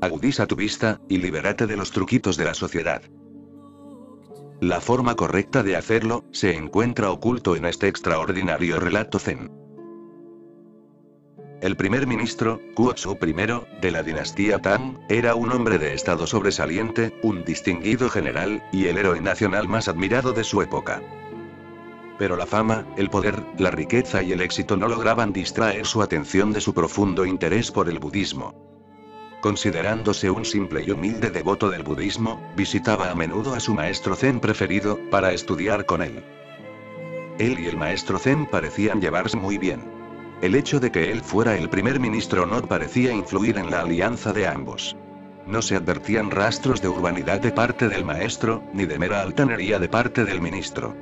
Agudiza tu vista, y libérate de los truquitos de la sociedad. La forma correcta de hacerlo, se encuentra oculto en este extraordinario relato zen. El primer ministro, Guozhou I, de la dinastía Tang, era un hombre de estado sobresaliente, un distinguido general, y el héroe nacional más admirado de su época. Pero la fama, el poder, la riqueza y el éxito no lograban distraer su atención de su profundo interés por el budismo. Considerándose un simple y humilde devoto del budismo, visitaba a menudo a su maestro zen preferido, para estudiar con él. Él y el maestro zen parecían llevarse muy bien. El hecho de que él fuera el primer ministro no parecía influir en la alianza de ambos. No se advertían rastros de urbanidad de parte del maestro, ni de mera altanería de parte del ministro.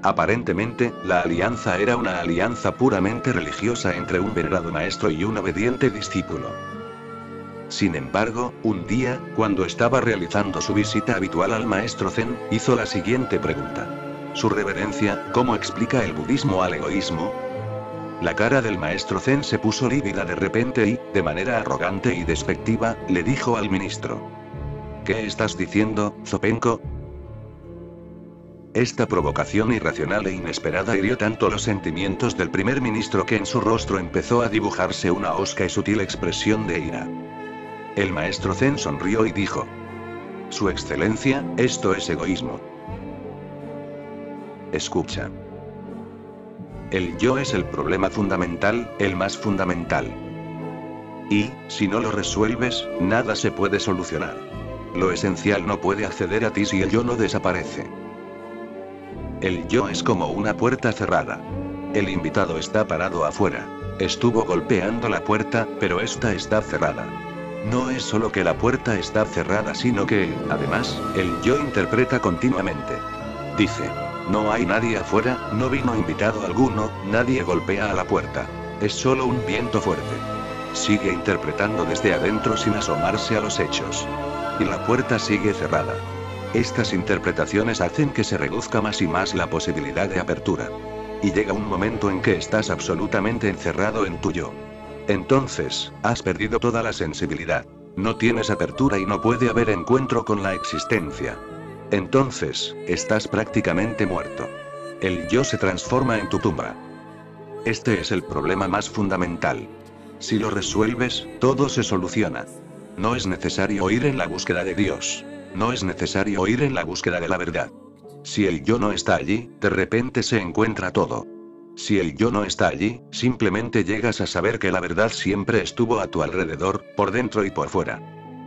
Aparentemente, la alianza era una alianza puramente religiosa entre un venerado maestro y un obediente discípulo. Sin embargo, un día, cuando estaba realizando su visita habitual al maestro zen, hizo la siguiente pregunta. Su reverencia, ¿cómo explica el budismo al egoísmo? La cara del maestro zen se puso lívida de repente y, de manera arrogante y despectiva, le dijo al ministro. ¿Qué estás diciendo, zopenco? Esta provocación irracional e inesperada hirió tanto los sentimientos del primer ministro que en su rostro empezó a dibujarse una hosca y sutil expresión de ira. El maestro zen sonrió y dijo. Su excelencia, esto es egoísmo. Escucha. El yo es el problema fundamental, el más fundamental. Y, si no lo resuelves, nada se puede solucionar. Lo esencial no puede acceder a ti si el yo no desaparece. El yo es como una puerta cerrada. El invitado está parado afuera. Estuvo golpeando la puerta, pero esta está cerrada. No es solo que la puerta está cerrada, sino que, además, el yo interpreta continuamente. Dice. No hay nadie afuera, no vino invitado alguno, nadie golpea a la puerta. Es solo un viento fuerte. Sigue interpretando desde adentro sin asomarse a los hechos. Y la puerta sigue cerrada. Estas interpretaciones hacen que se reduzca más y más la posibilidad de apertura. Y llega un momento en que estás absolutamente encerrado en tu yo. Entonces, has perdido toda la sensibilidad. No tienes apertura y no puede haber encuentro con la existencia. Entonces, estás prácticamente muerto. El yo se transforma en tu tumba. Este es el problema más fundamental. Si lo resuelves, todo se soluciona. No es necesario ir en la búsqueda de Dios. No es necesario ir en la búsqueda de la verdad. Si el yo no está allí, de repente se encuentra todo. Si el yo no está allí, simplemente llegas a saber que la verdad siempre estuvo a tu alrededor, por dentro y por fuera.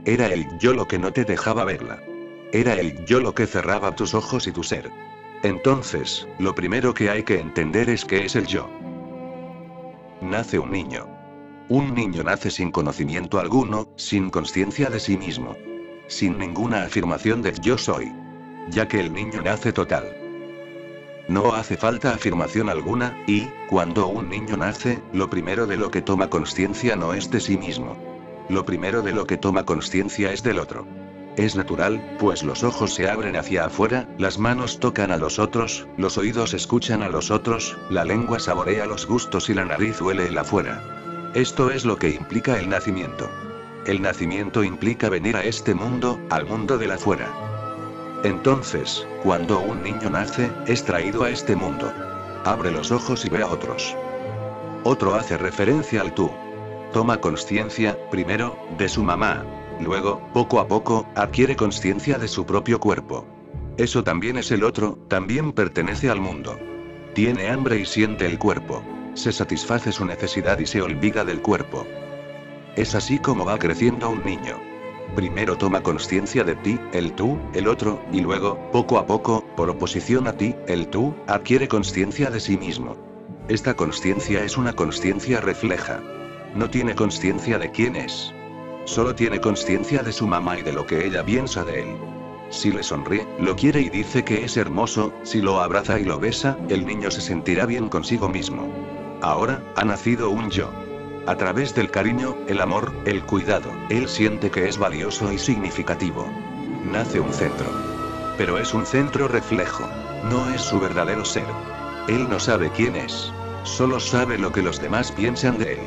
Era el yo lo que no te dejaba verla. Era el yo lo que cerraba tus ojos y tu ser. Entonces, lo primero que hay que entender es qué es el yo. Nace un niño. Un niño nace sin conocimiento alguno, sin conciencia de sí mismo. Sin ninguna afirmación de yo soy. Ya que el niño nace total. No hace falta afirmación alguna, y, cuando un niño nace, lo primero de lo que toma conciencia no es de sí mismo. Lo primero de lo que toma conciencia es del otro. Es natural, pues los ojos se abren hacia afuera, las manos tocan a los otros, los oídos escuchan a los otros, la lengua saborea los gustos y la nariz huele el afuera. Esto es lo que implica el nacimiento. El nacimiento implica venir a este mundo, al mundo del afuera. Entonces, cuando un niño nace, es traído a este mundo. Abre los ojos y ve a otros. Otro hace referencia al tú. Toma conciencia, primero, de su mamá. Luego, poco a poco, adquiere conciencia de su propio cuerpo. Eso también es el otro, también pertenece al mundo. Tiene hambre y siente el cuerpo. Se satisface su necesidad y se olvida del cuerpo. Es así como va creciendo un niño. Primero toma conciencia de ti, el tú, el otro, y luego, poco a poco, por oposición a ti, el tú, adquiere conciencia de sí mismo. Esta conciencia es una conciencia refleja. No tiene conciencia de quién es. Solo tiene conciencia de su mamá y de lo que ella piensa de él. Si le sonríe, lo quiere y dice que es hermoso, si lo abraza y lo besa, el niño se sentirá bien consigo mismo. Ahora, ha nacido un yo. A través del cariño, el amor, el cuidado, él siente que es valioso y significativo. Nace un centro. Pero es un centro reflejo. No es su verdadero ser. Él no sabe quién es. Solo sabe lo que los demás piensan de él.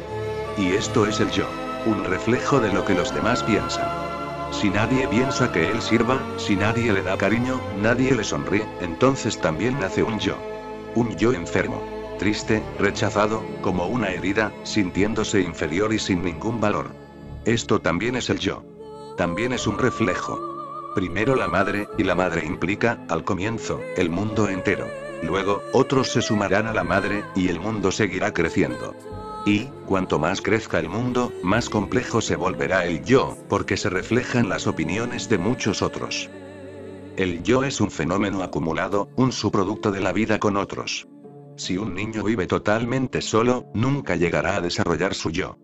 Y esto es el yo. Un reflejo de lo que los demás piensan. Si nadie piensa que él sirva, si nadie le da cariño, nadie le sonríe, entonces también nace un yo. Un yo enfermo. Triste, rechazado, como una herida, sintiéndose inferior y sin ningún valor. Esto también es el yo. También es un reflejo. Primero la madre, y la madre implica, al comienzo, el mundo entero. Luego, otros se sumarán a la madre, y el mundo seguirá creciendo. Y, cuanto más crezca el mundo, más complejo se volverá el yo, porque se reflejan las opiniones de muchos otros. El yo es un fenómeno acumulado, un subproducto de la vida con otros. Si un niño vive totalmente solo, nunca llegará a desarrollar su yo.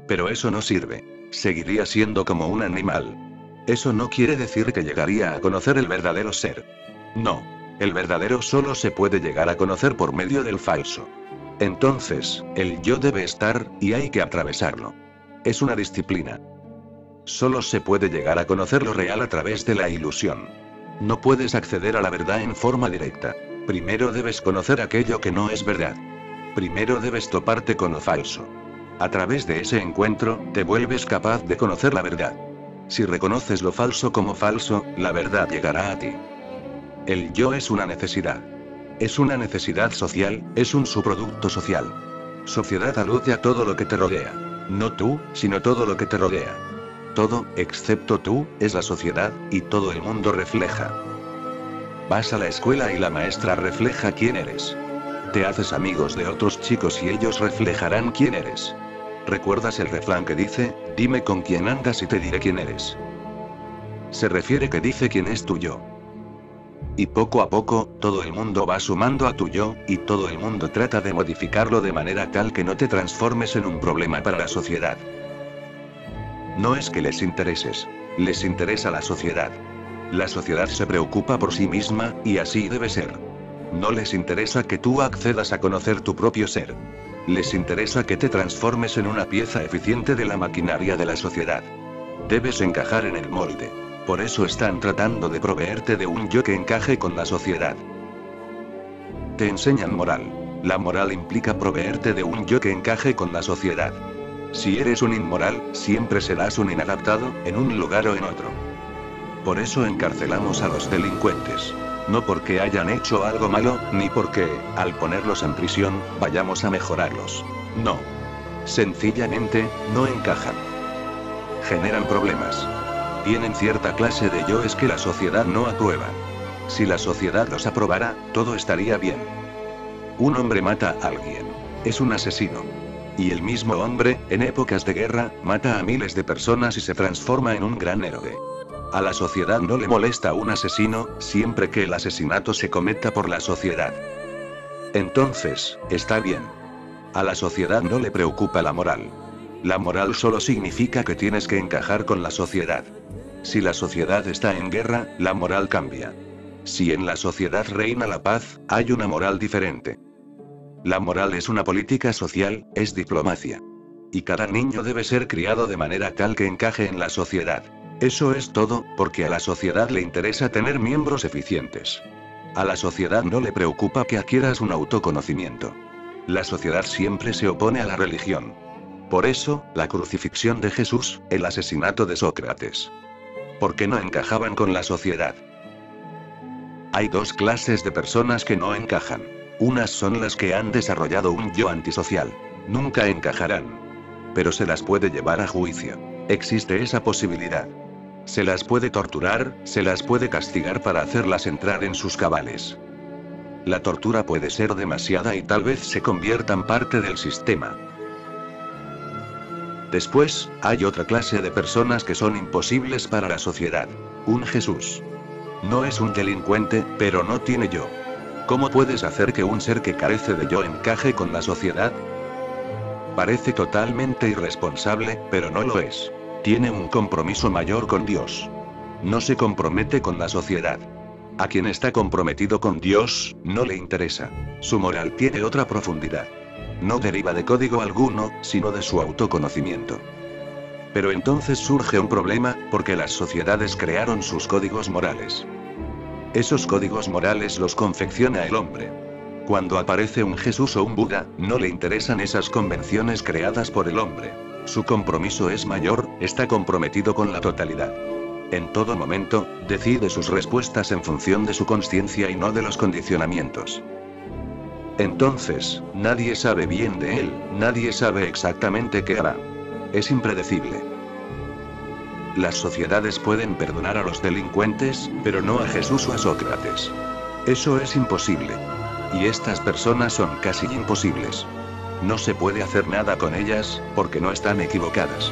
Pero eso no sirve. Seguiría siendo como un animal. Eso no quiere decir que llegaría a conocer el verdadero ser. No. El verdadero solo se puede llegar a conocer por medio del falso. Entonces, el yo debe estar, y hay que atravesarlo. Es una disciplina. Solo se puede llegar a conocer lo real a través de la ilusión. No puedes acceder a la verdad en forma directa. Primero debes conocer aquello que no es verdad. Primero debes toparte con lo falso. A través de ese encuentro, te vuelves capaz de conocer la verdad. Si reconoces lo falso como falso, la verdad llegará a ti. El yo es una necesidad. Es una necesidad social, es un subproducto social. Sociedad alude a todo lo que te rodea. No tú, sino todo lo que te rodea. Todo, excepto tú, es la sociedad, y todo el mundo refleja. Vas a la escuela y la maestra refleja quién eres. Te haces amigos de otros chicos y ellos reflejarán quién eres. ¿Recuerdas el refrán que dice, dime con quién andas y te diré quién eres? Se refiere que dice quién es tu yo. Y poco a poco, todo el mundo va sumando a tu yo, y todo el mundo trata de modificarlo de manera tal que no te transformes en un problema para la sociedad. No es que les intereses. Les interesa la sociedad. La sociedad se preocupa por sí misma, y así debe ser. No les interesa que tú accedas a conocer tu propio ser. Les interesa que te transformes en una pieza eficiente de la maquinaria de la sociedad. Debes encajar en el molde. Por eso están tratando de proveerte de un yo que encaje con la sociedad. Te enseñan moral. La moral implica proveerte de un yo que encaje con la sociedad. Si eres un inmoral, siempre serás un inadaptado, en un lugar o en otro. Por eso encarcelamos a los delincuentes. No porque hayan hecho algo malo, ni porque, al ponerlos en prisión, vayamos a mejorarlos. No. Sencillamente, no encajan. Generan problemas. Tienen cierta clase de yoes que la sociedad no aprueba. Si la sociedad los aprobara, todo estaría bien. Un hombre mata a alguien. Es un asesino. Y el mismo hombre, en épocas de guerra, mata a miles de personas y se transforma en un gran héroe. A la sociedad no le molesta un asesino, siempre que el asesinato se cometa por la sociedad. Entonces, está bien. A la sociedad no le preocupa la moral. La moral solo significa que tienes que encajar con la sociedad. Si la sociedad está en guerra, la moral cambia. Si en la sociedad reina la paz, hay una moral diferente. La moral es una política social, es diplomacia. Y cada niño debe ser criado de manera tal que encaje en la sociedad. Eso es todo, porque a la sociedad le interesa tener miembros eficientes. A la sociedad no le preocupa que adquieras un autoconocimiento. La sociedad siempre se opone a la religión. Por eso, la crucifixión de Jesús, el asesinato de Sócrates. Porque no encajaban con la sociedad. Hay dos clases de personas que no encajan. Unas son las que han desarrollado un yo antisocial. Nunca encajarán. Pero se las puede llevar a juicio. Existe esa posibilidad. Se las puede torturar, se las puede castigar para hacerlas entrar en sus cabales. La tortura puede ser demasiada y tal vez se conviertan parte del sistema. Después, hay otra clase de personas que son imposibles para la sociedad. Un Jesús. No es un delincuente, pero no tiene yo. ¿Cómo puedes hacer que un ser que carece de yo encaje con la sociedad? Parece totalmente irresponsable, pero no lo es. Tiene un compromiso mayor con Dios. No se compromete con la sociedad. A quien está comprometido con Dios, no le interesa. Su moral tiene otra profundidad. No deriva de código alguno, sino de su autoconocimiento. Pero entonces surge un problema, porque las sociedades crearon sus códigos morales. Esos códigos morales los confecciona el hombre. Cuando aparece un Jesús o un Buda, no le interesan esas convenciones creadas por el hombre. Su compromiso es mayor, está comprometido con la totalidad. En todo momento, decide sus respuestas en función de su conciencia y no de los condicionamientos. Entonces, nadie sabe bien de él, nadie sabe exactamente qué hará. Es impredecible. Las sociedades pueden perdonar a los delincuentes, pero no a Jesús o a Sócrates. Eso es imposible. Y estas personas son casi imposibles. No se puede hacer nada con ellas, porque no están equivocadas.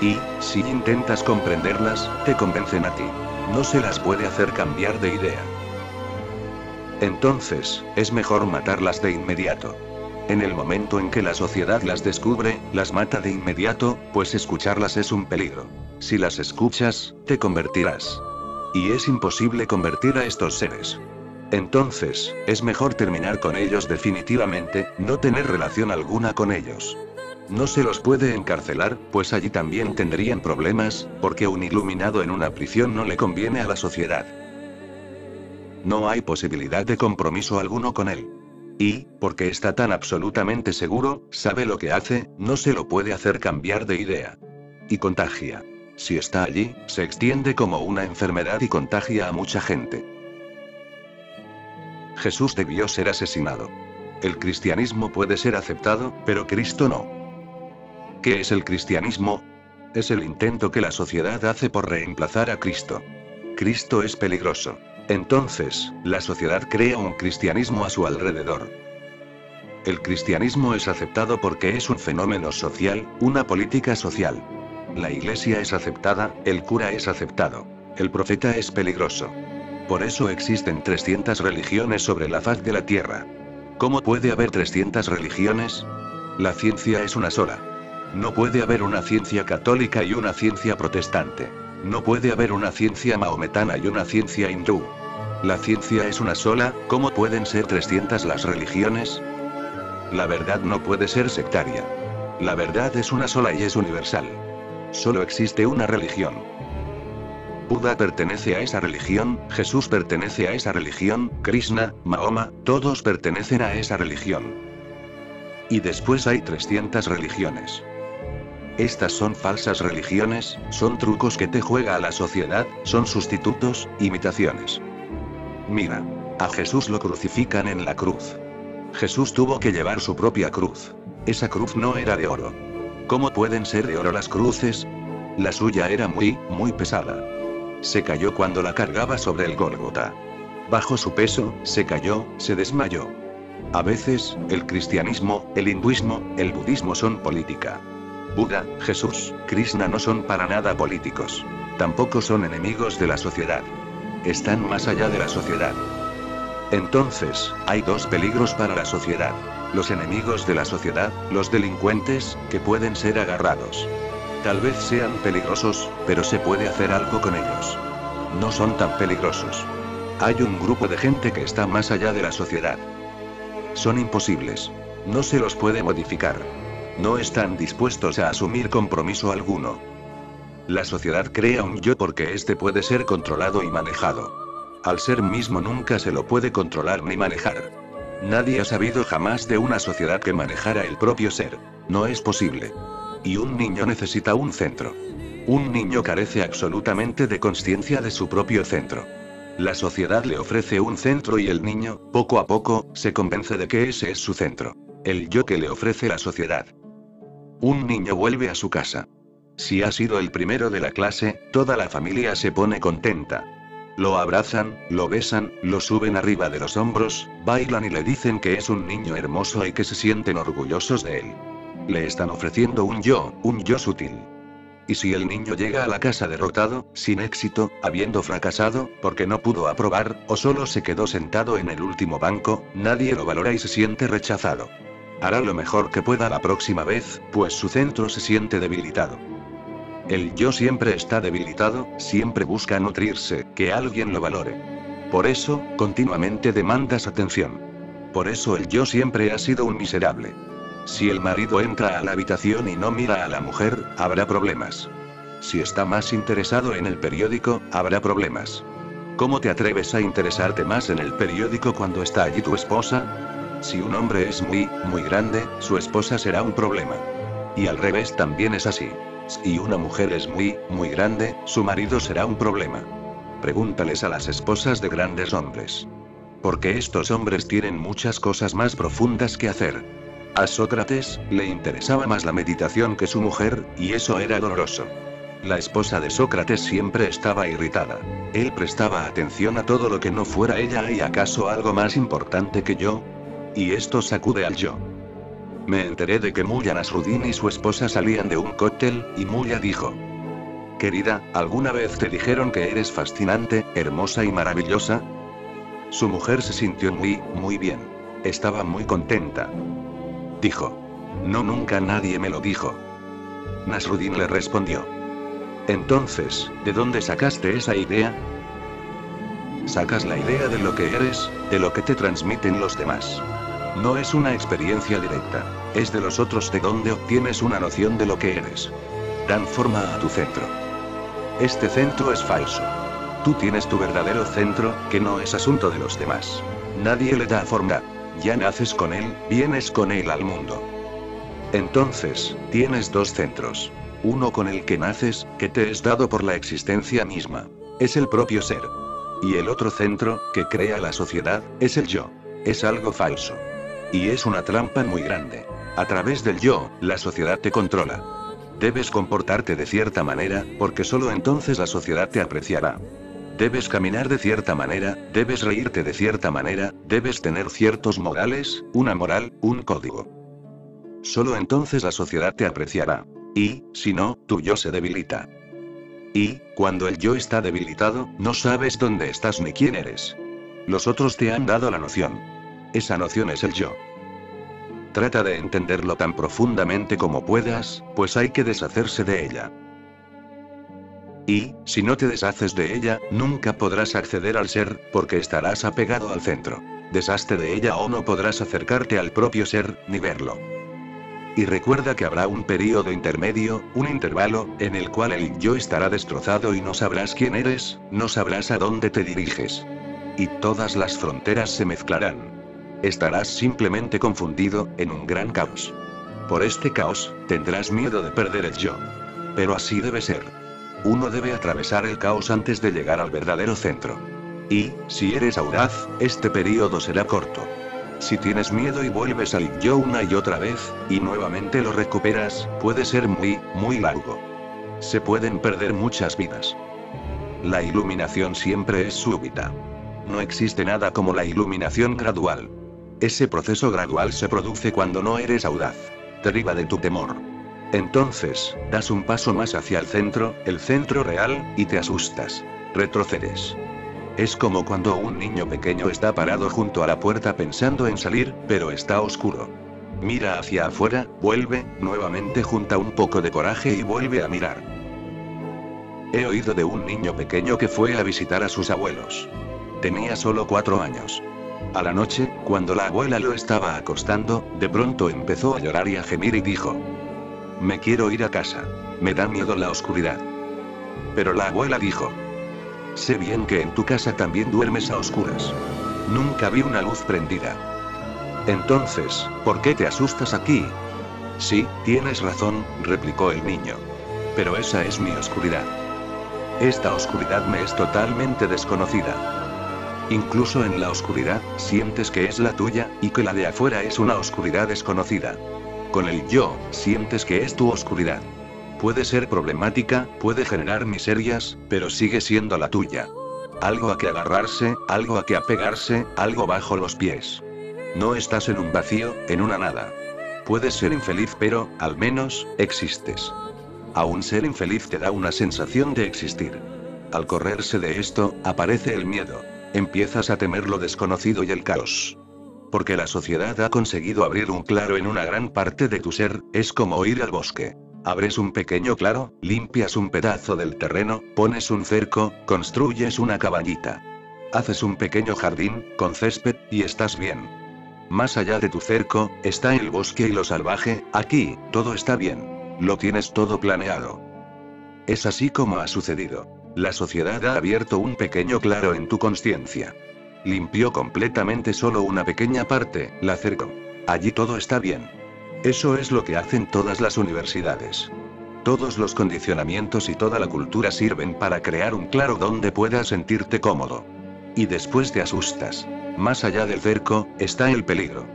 Y, si intentas comprenderlas, te convencen a ti. No se las puede hacer cambiar de idea. Entonces, es mejor matarlas de inmediato. En el momento en que la sociedad las descubre, las mata de inmediato, pues escucharlas es un peligro. Si las escuchas, te convertirás. Y es imposible convertir a estos seres. Entonces, es mejor terminar con ellos definitivamente, no tener relación alguna con ellos. No se los puede encarcelar, pues allí también tendrían problemas, porque un iluminado en una prisión no le conviene a la sociedad. No hay posibilidad de compromiso alguno con él. Y, porque está tan absolutamente seguro, sabe lo que hace, no se lo puede hacer cambiar de idea. Y contagia. Si está allí, se extiende como una enfermedad y contagia a mucha gente. Jesús debió ser asesinado. El cristianismo puede ser aceptado, pero Cristo no. ¿Qué es el cristianismo? Es el intento que la sociedad hace por reemplazar a Cristo. Cristo es peligroso. Entonces, la sociedad crea un cristianismo a su alrededor. El cristianismo es aceptado porque es un fenómeno social, una política social. La iglesia es aceptada, el cura es aceptado. El profeta es peligroso. Por eso existen 300 religiones sobre la faz de la tierra. ¿Cómo puede haber 300 religiones? La ciencia es una sola. No puede haber una ciencia católica y una ciencia protestante. No puede haber una ciencia mahometana y una ciencia hindú. La ciencia es una sola, ¿cómo pueden ser 300 las religiones? La verdad no puede ser sectaria. La verdad es una sola y es universal. Solo existe una religión. Buda pertenece a esa religión, Jesús pertenece a esa religión, Krishna, Mahoma, todos pertenecen a esa religión. Y después hay 300 religiones. Estas son falsas religiones, son trucos que te juega a la sociedad, son sustitutos, imitaciones. Mira, a Jesús lo crucifican en la cruz. Jesús tuvo que llevar su propia cruz. Esa cruz no era de oro. ¿Cómo pueden ser de oro las cruces? La suya era muy pesada. Se cayó cuando la cargaba sobre el Gólgota. Bajo su peso, se cayó, se desmayó. A veces, el cristianismo, el hinduismo, el budismo son política. Buda, Jesús, Krishna no son para nada políticos. Tampoco son enemigos de la sociedad. Están más allá de la sociedad. Entonces, hay dos peligros para la sociedad. Los enemigos de la sociedad, los delincuentes, que pueden ser agarrados. Tal vez sean peligrosos, pero se puede hacer algo con ellos. No son tan peligrosos. Hay un grupo de gente que está más allá de la sociedad. Son imposibles. No se los puede modificar. No están dispuestos a asumir compromiso alguno. La sociedad crea un yo porque este puede ser controlado y manejado. Al ser mismo nunca se lo puede controlar ni manejar. Nadie ha sabido jamás de una sociedad que manejara el propio ser. No es posible. Y un niño necesita un centro. Un niño carece absolutamente de conciencia de su propio centro. La sociedad le ofrece un centro y el niño, poco a poco, se convence de que ese es su centro. El yo que le ofrece la sociedad. Un niño vuelve a su casa. Si ha sido el primero de la clase, toda la familia se pone contenta. Lo abrazan, lo besan, lo suben arriba de los hombros, bailan y le dicen que es un niño hermoso y que se sienten orgullosos de él. Le están ofreciendo un yo sutil. Y si el niño llega a la casa derrotado, sin éxito, habiendo fracasado, porque no pudo aprobar, o solo se quedó sentado en el último banco, nadie lo valora y se siente rechazado. Hará lo mejor que pueda la próxima vez, pues su centro se siente debilitado. El yo siempre está debilitado, siempre busca nutrirse, que alguien lo valore. Por eso, continuamente demandas atención. Por eso el yo siempre ha sido un miserable. Si el marido entra a la habitación y no mira a la mujer, habrá problemas. Si está más interesado en el periódico, habrá problemas. ¿Cómo te atreves a interesarte más en el periódico cuando está allí tu esposa? Si un hombre es muy grande, su esposa será un problema. Y al revés también es así. Si una mujer es muy, muy grande, su marido será un problema. Pregúntales a las esposas de grandes hombres. Porque estos hombres tienen muchas cosas más profundas que hacer. A Sócrates, le interesaba más la meditación que su mujer, y eso era doloroso. La esposa de Sócrates siempre estaba irritada. Él prestaba atención a todo lo que no fuera ella. ¿Hay acaso algo más importante que yo? Y esto sacude al yo. Me enteré de que Mullah Nasruddin y su esposa salían de un cóctel, y Mullah dijo: Querida, ¿alguna vez te dijeron que eres fascinante, hermosa y maravillosa? Su mujer se sintió muy bien. Estaba muy contenta. Dijo: No, nunca nadie me lo dijo. Nasruddin le respondió: Entonces, ¿de dónde sacaste esa idea? Sacas la idea de lo que eres, de lo que te transmiten los demás. No es una experiencia directa, es de los otros de donde obtienes una noción de lo que eres. Dan forma a tu centro. Este centro es falso. Tú tienes tu verdadero centro, que no es asunto de los demás. Nadie le da forma. Ya naces con él, vienes con él al mundo. Entonces, tienes dos centros. Uno con el que naces, que te es dado por la existencia misma. Es el propio ser. Y el otro centro, que crea la sociedad, es el yo. Es algo falso. Y es una trampa muy grande. A través del yo, la sociedad te controla. Debes comportarte de cierta manera, porque solo entonces la sociedad te apreciará. Debes caminar de cierta manera, debes reírte de cierta manera, debes tener ciertos modales, una moral, un código. Solo entonces la sociedad te apreciará. Y, si no, tu yo se debilita. Y, cuando el yo está debilitado, no sabes dónde estás ni quién eres. Los otros te han dado la noción. Esa noción es el yo. Trata de entenderlo tan profundamente como puedas, pues hay que deshacerse de ella. Y, si no te deshaces de ella, nunca podrás acceder al ser, porque estarás apegado al centro. Deshazte de ella o no podrás acercarte al propio ser, ni verlo. Y recuerda que habrá un período intermedio, un intervalo, en el cual el yo estará destrozado y no sabrás quién eres, no sabrás a dónde te diriges. Y todas las fronteras se mezclarán. Estarás simplemente confundido, en un gran caos. Por este caos, tendrás miedo de perder el yo. Pero así debe ser. Uno debe atravesar el caos antes de llegar al verdadero centro. Y, si eres audaz, este período será corto. Si tienes miedo y vuelves al yo una y otra vez, y nuevamente lo recuperas, puede ser muy largo. Se pueden perder muchas vidas. La iluminación siempre es súbita. No existe nada como la iluminación gradual. Ese proceso gradual se produce cuando no eres audaz. Deriva de tu temor. Entonces, das un paso más hacia el centro real, y te asustas. Retrocedes. Es como cuando un niño pequeño está parado junto a la puerta pensando en salir, pero está oscuro. Mira hacia afuera, vuelve, nuevamente junta un poco de coraje y vuelve a mirar. He oído de un niño pequeño que fue a visitar a sus abuelos. Tenía solo 4 años. A la noche, cuando la abuela lo estaba acostando, de pronto empezó a llorar y a gemir y dijo: Me quiero ir a casa. Me da miedo la oscuridad. Pero la abuela dijo: Sé bien que en tu casa también duermes a oscuras. Nunca vi una luz prendida. Entonces, ¿por qué te asustas aquí? Sí, tienes razón, replicó el niño. Pero esa es mi oscuridad. Esta oscuridad me es totalmente desconocida. Incluso en la oscuridad, sientes que es la tuya, y que la de afuera es una oscuridad desconocida. Con el yo, sientes que es tu oscuridad. Puede ser problemática, puede generar miserias, pero sigue siendo la tuya. Algo a que agarrarse, algo a que apegarse, algo bajo los pies. No estás en un vacío, en una nada. Puedes ser infeliz, pero, al menos, existes. Aún ser infeliz te da una sensación de existir. Al correrse de esto, aparece el miedo. Empiezas a temer lo desconocido y el caos. Porque la sociedad ha conseguido abrir un claro en una gran parte de tu ser, es como ir al bosque. Abres un pequeño claro, limpias un pedazo del terreno, pones un cerco, construyes una cabañita. Haces un pequeño jardín, con césped, y estás bien. Más allá de tu cerco, está el bosque y lo salvaje, aquí, todo está bien. Lo tienes todo planeado. Es así como ha sucedido. La sociedad ha abierto un pequeño claro en tu conciencia. Limpió completamente solo una pequeña parte, la cercó. Allí todo está bien. Eso es lo que hacen todas las universidades. Todos los condicionamientos y toda la cultura sirven para crear un claro donde puedas sentirte cómodo. Y después te asustas. Más allá del cerco, está el peligro.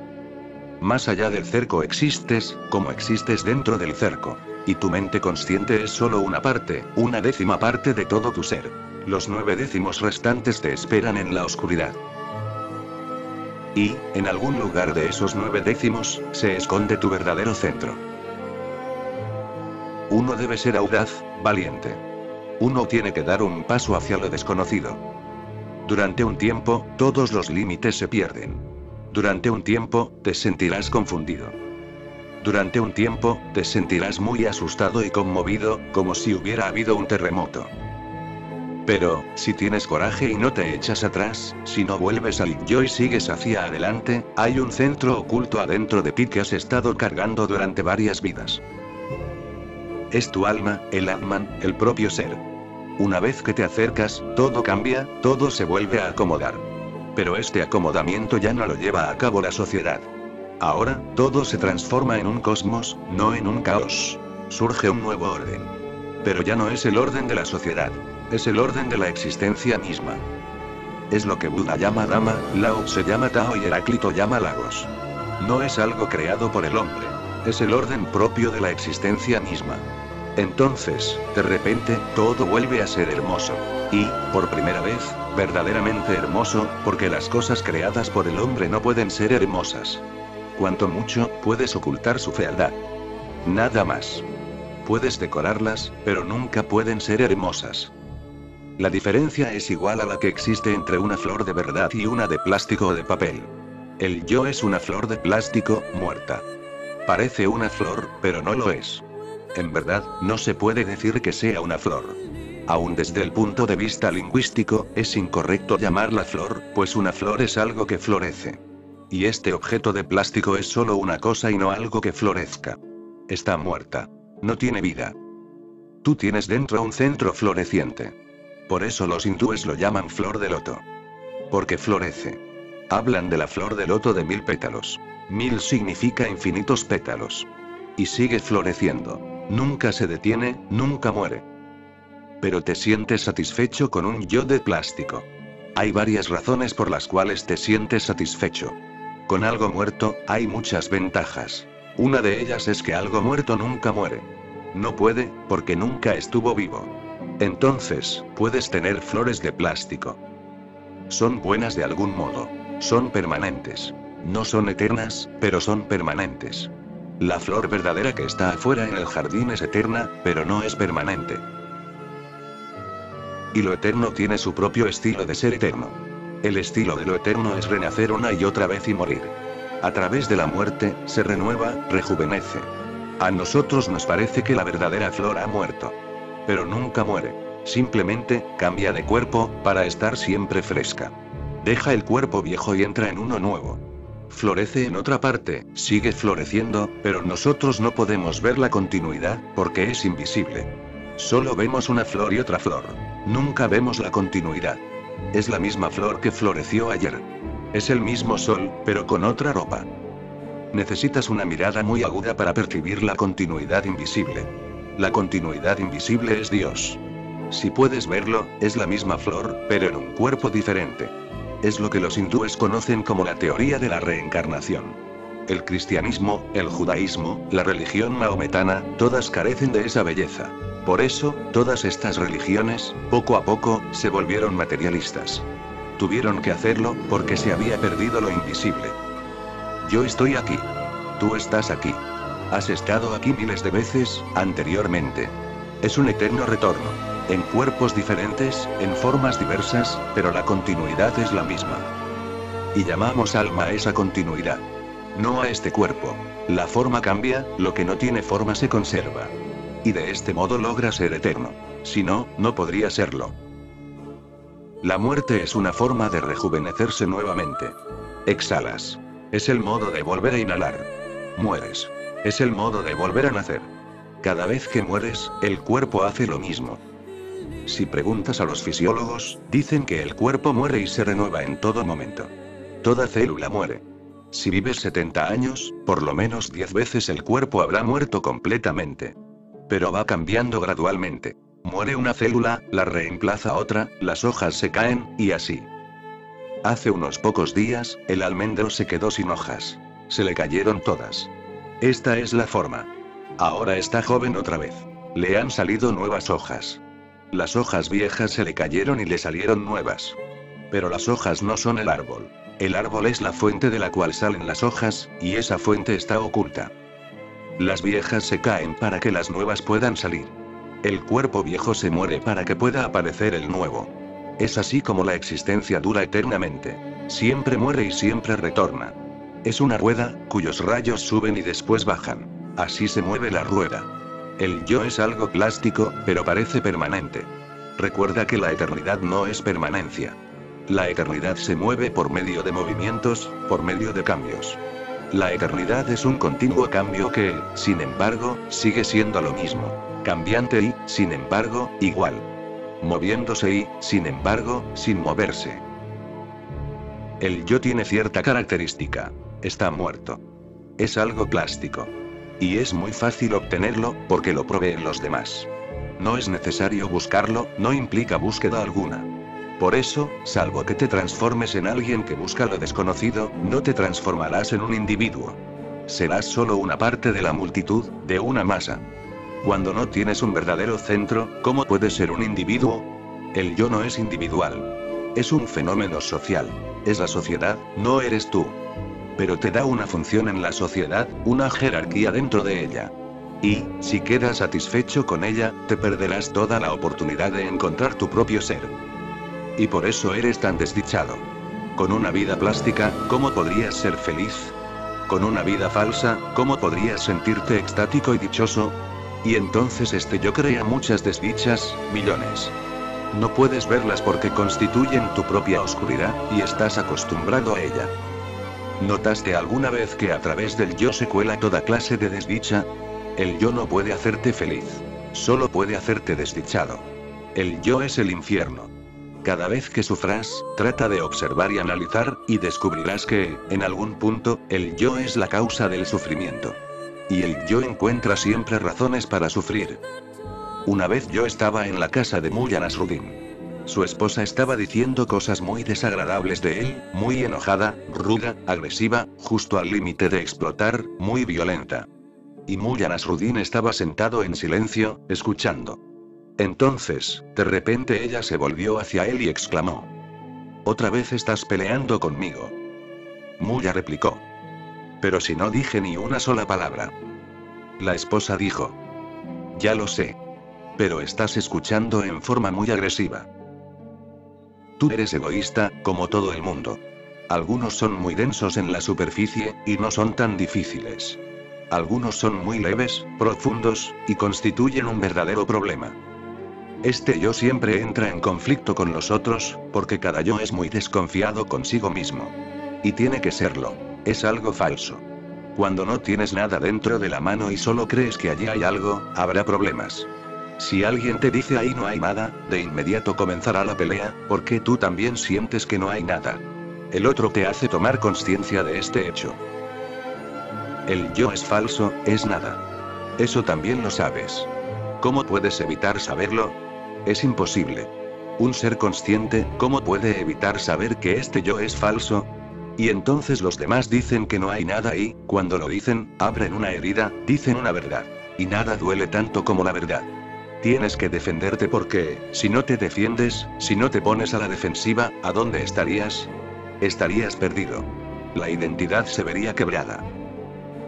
Más allá del cerco existes, como existes dentro del cerco. Y tu mente consciente es solo una parte, una décima parte de todo tu ser. Los 9 décimos restantes te esperan en la oscuridad. Y, en algún lugar de esos 9 décimos, se esconde tu verdadero centro. Uno debe ser audaz, valiente. Uno tiene que dar un paso hacia lo desconocido. Durante un tiempo, todos los límites se pierden. Durante un tiempo, te sentirás confundido. Durante un tiempo, te sentirás muy asustado y conmovido, como si hubiera habido un terremoto. Pero, si tienes coraje y no te echas atrás, si no vuelves al yo y sigues hacia adelante, hay un centro oculto adentro de ti que has estado cargando durante varias vidas. Es tu alma, el Atman, el propio ser. Una vez que te acercas, todo cambia, todo se vuelve a acomodar. Pero este acomodamiento ya no lo lleva a cabo la sociedad. Ahora, todo se transforma en un cosmos, no en un caos. Surge un nuevo orden. Pero ya no es el orden de la sociedad. Es el orden de la existencia misma. Es lo que Buda llama Dhamma, Lao Tse llama Tao y Heráclito llama Lagos. No es algo creado por el hombre. Es el orden propio de la existencia misma. Entonces, de repente, todo vuelve a ser hermoso. Y, por primera vez, verdaderamente hermoso, porque las cosas creadas por el hombre no pueden ser hermosas. Cuanto mucho, puedes ocultar su fealdad. Nada más. Puedes decorarlas, pero nunca pueden ser hermosas. La diferencia es igual a la que existe entre una flor de verdad y una de plástico o de papel. El yo es una flor de plástico, muerta. Parece una flor, pero no lo es. En verdad, no se puede decir que sea una flor. Aún desde el punto de vista lingüístico, es incorrecto llamarla flor, pues una flor es algo que florece. Y este objeto de plástico es solo una cosa y no algo que florezca. Está muerta. No tiene vida. Tú tienes dentro un centro floreciente. Por eso los hindúes lo llaman flor de loto. Porque florece. Hablan de la flor de loto de 1000 pétalos. 1000 significa infinitos pétalos. Y sigue floreciendo. Nunca se detiene, nunca muere. Pero te sientes satisfecho con un yo de plástico. Hay varias razones por las cuales te sientes satisfecho. Con algo muerto, hay muchas ventajas. Una de ellas es que algo muerto nunca muere. No puede, porque nunca estuvo vivo. Entonces, puedes tener flores de plástico. Son buenas de algún modo. Son permanentes. No son eternas, pero son permanentes. La flor verdadera que está afuera en el jardín es eterna, pero no es permanente. Y lo eterno tiene su propio estilo de ser eterno. El estilo de lo eterno es renacer una y otra vez y morir. A través de la muerte, se renueva, rejuvenece. A nosotros nos parece que la verdadera flor ha muerto. Pero nunca muere. Simplemente, cambia de cuerpo, para estar siempre fresca. Deja el cuerpo viejo y entra en uno nuevo. Florece en otra parte, sigue floreciendo, pero nosotros no podemos ver la continuidad, porque es invisible. Solo vemos una flor y otra flor. Nunca vemos la continuidad. Es la misma flor que floreció ayer. Es el mismo sol, pero con otra ropa. Necesitas una mirada muy aguda para percibir la continuidad invisible. La continuidad invisible es Dios. Si puedes verlo, es la misma flor, pero en un cuerpo diferente. Es lo que los hindúes conocen como la teoría de la reencarnación. El cristianismo, el judaísmo, la religión mahometana, todas carecen de esa belleza. Por eso, todas estas religiones, poco a poco, se volvieron materialistas. Tuvieron que hacerlo, porque se había perdido lo invisible. Yo estoy aquí. Tú estás aquí. Has estado aquí miles de veces, anteriormente. Es un eterno retorno. En cuerpos diferentes, en formas diversas, pero la continuidad es la misma. Y llamamos alma a esa continuidad. No a este cuerpo. La forma cambia, lo que no tiene forma se conserva. Y de este modo logra ser eterno. Si no, no podría serlo. La muerte es una forma de rejuvenecerse nuevamente. Exhalas. Es el modo de volver a inhalar. Mueres. Es el modo de volver a nacer. Cada vez que mueres, el cuerpo hace lo mismo. Si preguntas a los fisiólogos, dicen que el cuerpo muere y se renueva en todo momento. Toda célula muere. Si vives 70 años, por lo menos 10 veces el cuerpo habrá muerto completamente. Pero va cambiando gradualmente. Muere una célula, la reemplaza otra, las hojas se caen, y así. Hace unos pocos días, el almendro se quedó sin hojas. Se le cayeron todas. Esta es la forma. Ahora está joven otra vez. Le han salido nuevas hojas. Las hojas viejas se le cayeron y le salieron nuevas. Pero las hojas no son el árbol. El árbol es la fuente de la cual salen las hojas, y esa fuente está oculta. Las viejas se caen para que las nuevas puedan salir. El cuerpo viejo se muere para que pueda aparecer el nuevo. Es así como la existencia dura eternamente. Siempre muere y siempre retorna. Es una rueda, cuyos rayos suben y después bajan. Así se mueve la rueda. El yo es algo plástico, pero parece permanente. Recuerda que la eternidad no es permanencia. La eternidad se mueve por medio de movimientos, por medio de cambios. La eternidad es un continuo cambio que, sin embargo, sigue siendo lo mismo. Cambiante y, sin embargo, igual. Moviéndose y, sin embargo, sin moverse. El yo tiene cierta característica. Está muerto. Es algo plástico. Y es muy fácil obtenerlo, porque lo proveen los demás. No es necesario buscarlo, no implica búsqueda alguna. Por eso, salvo que te transformes en alguien que busca lo desconocido, no te transformarás en un individuo. Serás solo una parte de la multitud, de una masa. Cuando no tienes un verdadero centro, ¿cómo puedes ser un individuo? El yo no es individual. Es un fenómeno social. Es la sociedad, no eres tú. Pero te da una función en la sociedad, una jerarquía dentro de ella. Y, si quedas satisfecho con ella, te perderás toda la oportunidad de encontrar tu propio ser. Y por eso eres tan desdichado. Con una vida plástica, ¿cómo podrías ser feliz? Con una vida falsa, ¿cómo podrías sentirte extático y dichoso? Y entonces yo crea muchas desdichas, millones. No puedes verlas porque constituyen tu propia oscuridad, y estás acostumbrado a ella. ¿Notaste alguna vez que a través del yo se cuela toda clase de desdicha? El yo no puede hacerte feliz. Solo puede hacerte desdichado. El yo es el infierno. Cada vez que sufras, trata de observar y analizar, y descubrirás que, en algún punto, el yo es la causa del sufrimiento. Y el yo encuentra siempre razones para sufrir. Una vez yo estaba en la casa de Mullah Nasruddin. Su esposa estaba diciendo cosas muy desagradables de él, muy enojada, ruda, agresiva, justo al límite de explotar, muy violenta. Y Mullah Nasruddin estaba sentado en silencio, escuchando. Entonces, de repente ella se volvió hacia él y exclamó: «¿Otra vez estás peleando conmigo?». Mullah replicó: «Pero si no dije ni una sola palabra». La esposa dijo: «Ya lo sé. Pero estás escuchando en forma muy agresiva. Tú eres egoísta, como todo el mundo. Algunos son muy densos en la superficie, y no son tan difíciles. Algunos son muy leves, profundos, y constituyen un verdadero problema. Este yo siempre entra en conflicto con los otros, porque cada yo es muy desconfiado consigo mismo. Y tiene que serlo. Es algo falso. Cuando no tienes nada dentro de la mano y solo crees que allí hay algo, habrá problemas. Si alguien te dice ahí no hay nada, de inmediato comenzará la pelea, porque tú también sientes que no hay nada. El otro te hace tomar conciencia de este hecho. El yo es falso, es nada. Eso también lo sabes. ¿Cómo puedes evitar saberlo? Es imposible. Un ser consciente, ¿cómo puede evitar saber que este yo es falso? Y entonces los demás dicen que no hay nada y, cuando lo dicen, abren una herida, dicen una verdad. Y nada duele tanto como la verdad. Tienes que defenderte porque, si no te defiendes, si no te pones a la defensiva, ¿a dónde estarías? Estarías perdido. La identidad se vería quebrada.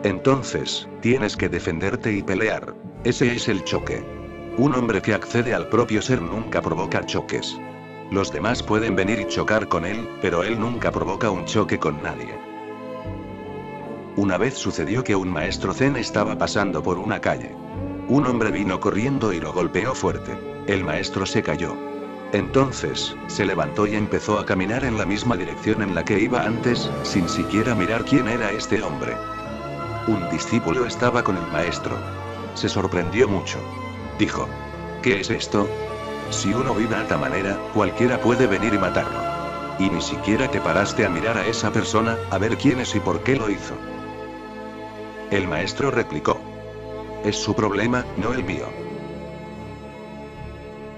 Entonces, tienes que defenderte y pelear. Ese es el choque. Un hombre que accede al propio ser nunca provoca choques. Los demás pueden venir y chocar con él, pero él nunca provoca un choque con nadie. Una vez sucedió que un maestro zen estaba pasando por una calle. Un hombre vino corriendo y lo golpeó fuerte. El maestro se cayó. Entonces, se levantó y empezó a caminar en la misma dirección en la que iba antes, sin siquiera mirar quién era este hombre. Un discípulo estaba con el maestro. Se sorprendió mucho. Dijo: ¿qué es esto? Si uno vive de esta manera, cualquiera puede venir y matarlo. Y ni siquiera te paraste a mirar a esa persona, a ver quién es y por qué lo hizo. El maestro replicó: Es su problema, no el mío.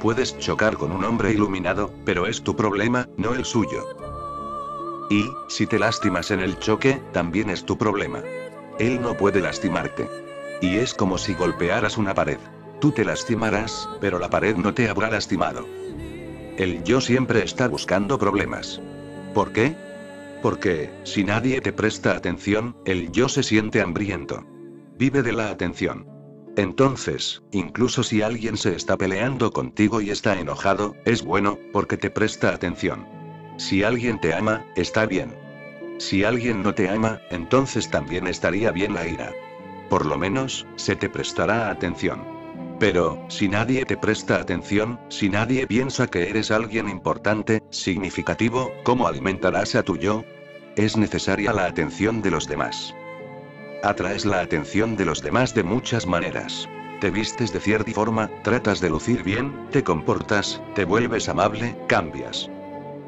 Puedes chocar con un hombre iluminado, pero es tu problema, no el suyo. Y, si te lastimas en el choque, también es tu problema. Él no puede lastimarte. Y es como si golpearas una pared. Tú te lastimarás, pero la pared no te habrá lastimado. El yo siempre está buscando problemas. ¿Por qué? Porque, si nadie te presta atención, el yo se siente hambriento. Vive de la atención. Entonces, incluso si alguien se está peleando contigo y está enojado, es bueno, porque te presta atención. Si alguien te ama, está bien. Si alguien no te ama, entonces también estaría bien la ira. Por lo menos, se te prestará atención. Pero, si nadie te presta atención, si nadie piensa que eres alguien importante, significativo, ¿cómo alimentarás a tu yo? Es necesaria la atención de los demás. Atraes la atención de los demás de muchas maneras. Te vistes de cierta forma, tratas de lucir bien, te comportas, te vuelves amable, cambias.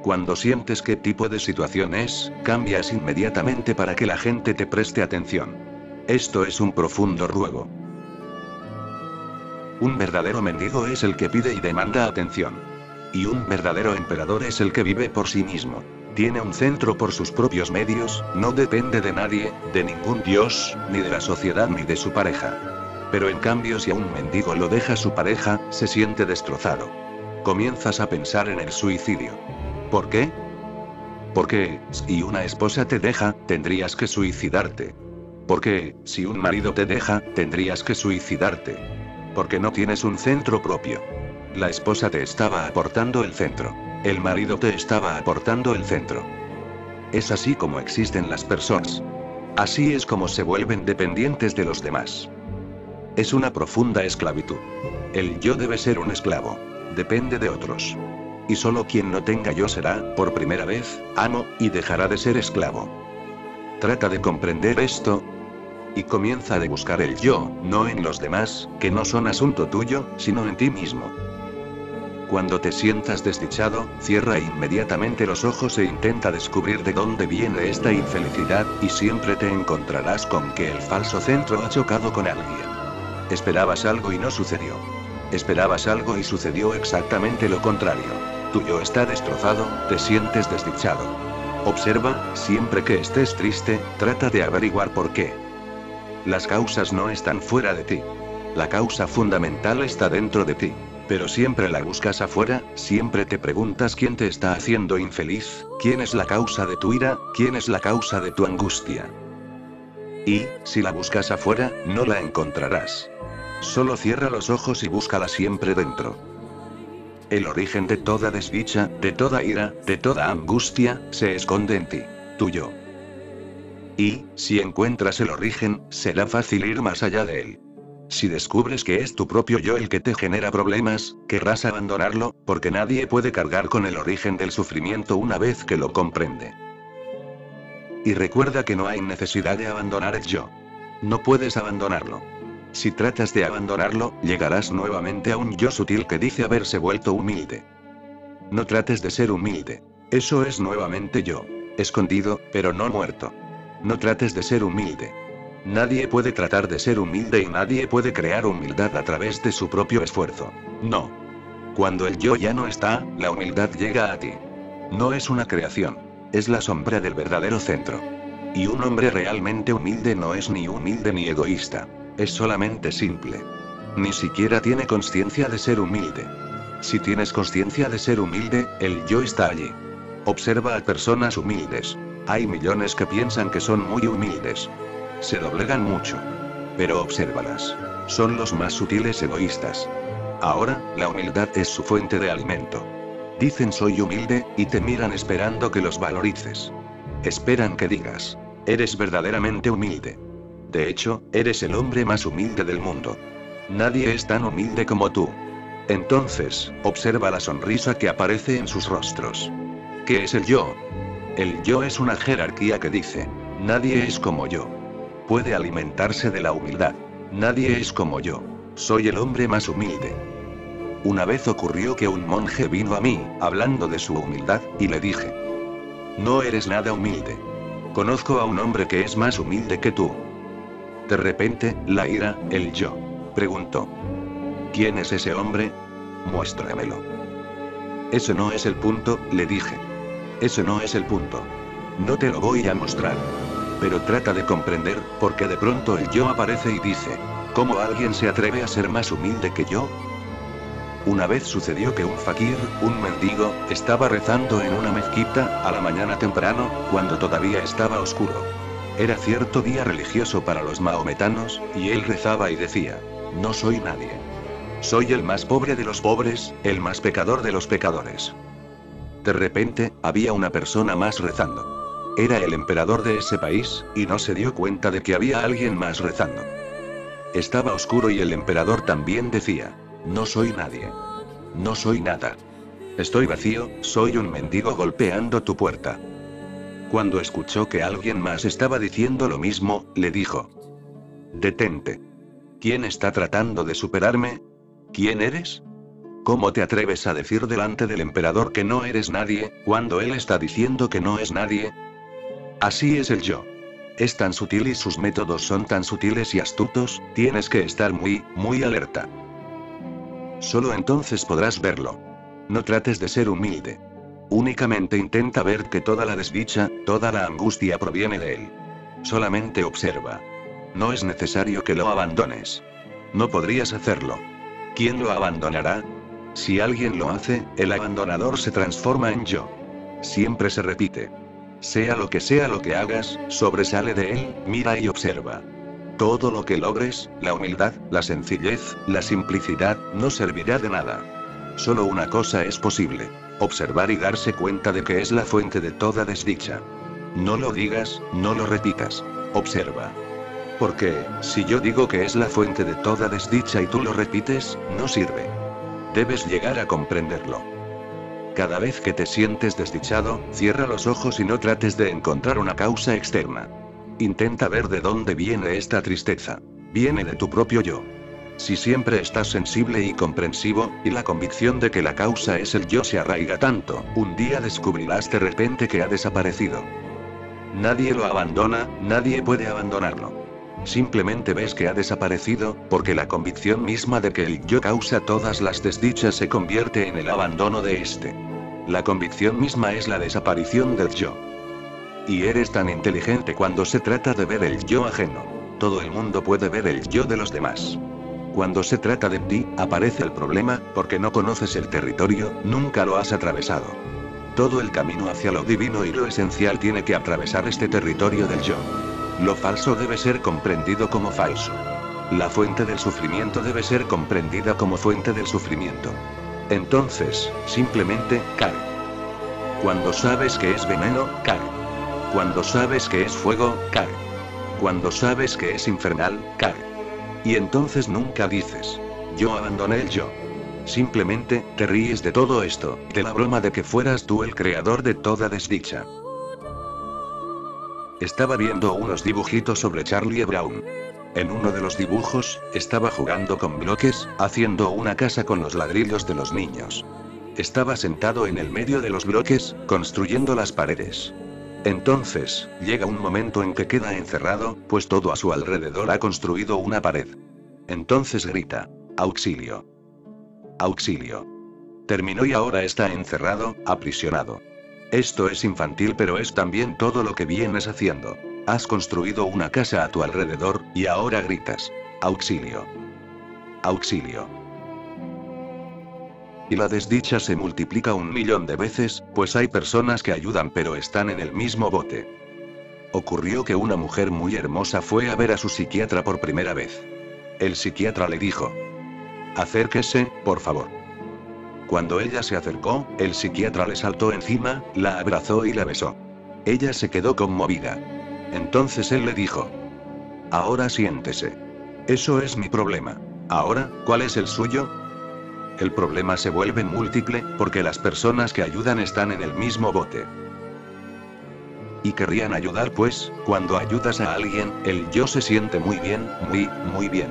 Cuando sientes qué tipo de situación es, cambias inmediatamente para que la gente te preste atención. Esto es un profundo ruego. Un verdadero mendigo es el que pide y demanda atención. Y un verdadero emperador es el que vive por sí mismo. Tiene un centro por sus propios medios, no depende de nadie, de ningún dios, ni de la sociedad ni de su pareja. Pero en cambio, si a un mendigo lo deja su pareja, se siente destrozado. Comienzas a pensar en el suicidio. ¿Por qué? Porque, si una esposa te deja, tendrías que suicidarte. Porque, si un marido te deja, tendrías que suicidarte. Porque no tienes un centro propio. La esposa te estaba aportando el centro. El marido te estaba aportando el centro. Es así como existen las personas. Así es como se vuelven dependientes de los demás. Es una profunda esclavitud. El yo debe ser un esclavo. Depende de otros. Y solo quien no tenga yo será, por primera vez, amo, y dejará de ser esclavo. Trata de comprender esto. Y comienza a buscar el yo, no en los demás, que no son asunto tuyo, sino en ti mismo. Cuando te sientas desdichado, cierra inmediatamente los ojos e intenta descubrir de dónde viene esta infelicidad, y siempre te encontrarás con que el falso centro ha chocado con alguien. Esperabas algo y no sucedió. Esperabas algo y sucedió exactamente lo contrario. Tu yo está destrozado, te sientes desdichado. Observa, siempre que estés triste, trata de averiguar por qué. Las causas no están fuera de ti. La causa fundamental está dentro de ti. Pero siempre la buscas afuera, siempre te preguntas quién te está haciendo infeliz, quién es la causa de tu ira, quién es la causa de tu angustia. Y, si la buscas afuera, no la encontrarás. Solo cierra los ojos y búscala siempre dentro. El origen de toda desdicha, de toda ira, de toda angustia, se esconde en ti, tu yo. Y, si encuentras el origen, será fácil ir más allá de él. Si descubres que es tu propio yo el que te genera problemas, querrás abandonarlo, porque nadie puede cargar con el origen del sufrimiento una vez que lo comprende. Y recuerda que no hay necesidad de abandonar el yo. No puedes abandonarlo. Si tratas de abandonarlo, llegarás nuevamente a un yo sutil que dice haberse vuelto humilde. No trates de ser humilde. Eso es nuevamente yo. Escondido, pero no muerto. No trates de ser humilde. Nadie puede tratar de ser humilde y nadie puede crear humildad a través de su propio esfuerzo. No. Cuando el yo ya no está, la humildad llega a ti. No es una creación. Es la sombra del verdadero centro. Y un hombre realmente humilde no es ni humilde ni egoísta. Es solamente simple. Ni siquiera tiene conciencia de ser humilde. Si tienes conciencia de ser humilde, el yo está allí. Observa a personas humildes. Hay millones que piensan que son muy humildes. Se doblegan mucho. Pero obsérvalas. Son los más sutiles egoístas. Ahora, la humildad es su fuente de alimento. Dicen soy humilde, y te miran esperando que los valorices. Esperan que digas, eres verdaderamente humilde. De hecho, eres el hombre más humilde del mundo. Nadie es tan humilde como tú. Entonces, observa la sonrisa que aparece en sus rostros. ¿Qué es el yo? El yo es una jerarquía que dice, nadie es como yo. Puede alimentarse de la humildad. Nadie es como yo. Soy el hombre más humilde. Una vez ocurrió que un monje vino a mí, hablando de su humildad, y le dije, no eres nada humilde. Conozco a un hombre que es más humilde que tú. De repente, la ira, el yo, preguntó. ¿Quién es ese hombre? Muéstramelo. Ese no es el punto, le dije. Ese no es el punto. No te lo voy a mostrar. Pero trata de comprender, porque de pronto el yo aparece y dice, ¿cómo alguien se atreve a ser más humilde que yo? Una vez sucedió que un fakir, un mendigo, estaba rezando en una mezquita, a la mañana temprano, cuando todavía estaba oscuro. Era cierto día religioso para los mahometanos, y él rezaba y decía, no soy nadie. Soy el más pobre de los pobres, el más pecador de los pecadores. De repente, había una persona más rezando. Era el emperador de ese país, y no se dio cuenta de que había alguien más rezando. Estaba oscuro y el emperador también decía, no soy nadie. No soy nada. Estoy vacío, soy un mendigo golpeando tu puerta. Cuando escuchó que alguien más estaba diciendo lo mismo, le dijo, detente. ¿Quién está tratando de superarme? ¿Quién eres? ¿Cómo te atreves a decir delante del emperador que no eres nadie, cuando él está diciendo que no es nadie? Así es el yo. Es tan sutil y sus métodos son tan sutiles y astutos, tienes que estar muy alerta. Solo entonces podrás verlo. No trates de ser humilde. Únicamente intenta ver que toda la desdicha, toda la angustia proviene de él. Solamente observa. No es necesario que lo abandones. No podrías hacerlo. ¿Quién lo abandonará? Si alguien lo hace, el abandonador se transforma en yo. Siempre se repite. Sea lo que hagas, sobresale de él, mira y observa. Todo lo que logres, la humildad, la sencillez, la simplicidad, no servirá de nada. Solo una cosa es posible: observar y darse cuenta de que es la fuente de toda desdicha. No lo digas, no lo repitas. Observa. Porque, si yo digo que es la fuente de toda desdicha y tú lo repites, no sirve. Debes llegar a comprenderlo. Cada vez que te sientes desdichado, cierra los ojos y no trates de encontrar una causa externa. Intenta ver de dónde viene esta tristeza. Viene de tu propio yo. Si siempre estás sensible y comprensivo, y la convicción de que la causa es el yo se arraiga tanto, un día descubrirás de repente que ha desaparecido. Nadie lo abandona, nadie puede abandonarlo. Simplemente ves que ha desaparecido, porque la convicción misma de que el yo causa todas las desdichas se convierte en el abandono de este. La convicción misma es la desaparición del yo. Y eres tan inteligente cuando se trata de ver el yo ajeno. Todo el mundo puede ver el yo de los demás. Cuando se trata de ti, aparece el problema, porque no conoces el territorio, nunca lo has atravesado. Todo el camino hacia lo divino y lo esencial tiene que atravesar este territorio del yo. Lo falso debe ser comprendido como falso. La fuente del sufrimiento debe ser comprendida como fuente del sufrimiento. Entonces, simplemente, cae. Cuando sabes que es veneno, cae. Cuando sabes que es fuego, cae. Cuando sabes que es infernal, cae. Y entonces nunca dices, yo abandoné el yo. Simplemente, te ríes de todo esto, de la broma de que fueras tú el creador de toda desdicha. Estaba viendo unos dibujitos sobre Charlie Brown. En uno de los dibujos, estaba jugando con bloques, haciendo una casa con los ladrillos de los niños. Estaba sentado en el medio de los bloques, construyendo las paredes. Entonces, llega un momento en que queda encerrado, pues todo a su alrededor ha construido una pared. Entonces grita, ¡auxilio! ¡Auxilio! Terminó y ahora está encerrado, aprisionado. Esto es infantil, pero es también todo lo que vienes haciendo. Has construido una casa a tu alrededor, y ahora gritas, ¡auxilio! ¡Auxilio! Y la desdicha se multiplica 1.000.000 de veces, pues hay personas que ayudan pero están en el mismo bote. Ocurrió que una mujer muy hermosa fue a ver a su psiquiatra por primera vez. El psiquiatra le dijo, acérquese, por favor. Cuando ella se acercó, el psiquiatra le saltó encima, la abrazó y la besó. Ella se quedó conmovida. Entonces él le dijo, ahora siéntese. Eso es mi problema. Ahora, ¿cuál es el suyo? El problema se vuelve múltiple, porque las personas que ayudan están en el mismo bote. Y querrían ayudar, pues, cuando ayudas a alguien, el yo se siente muy bien, muy bien.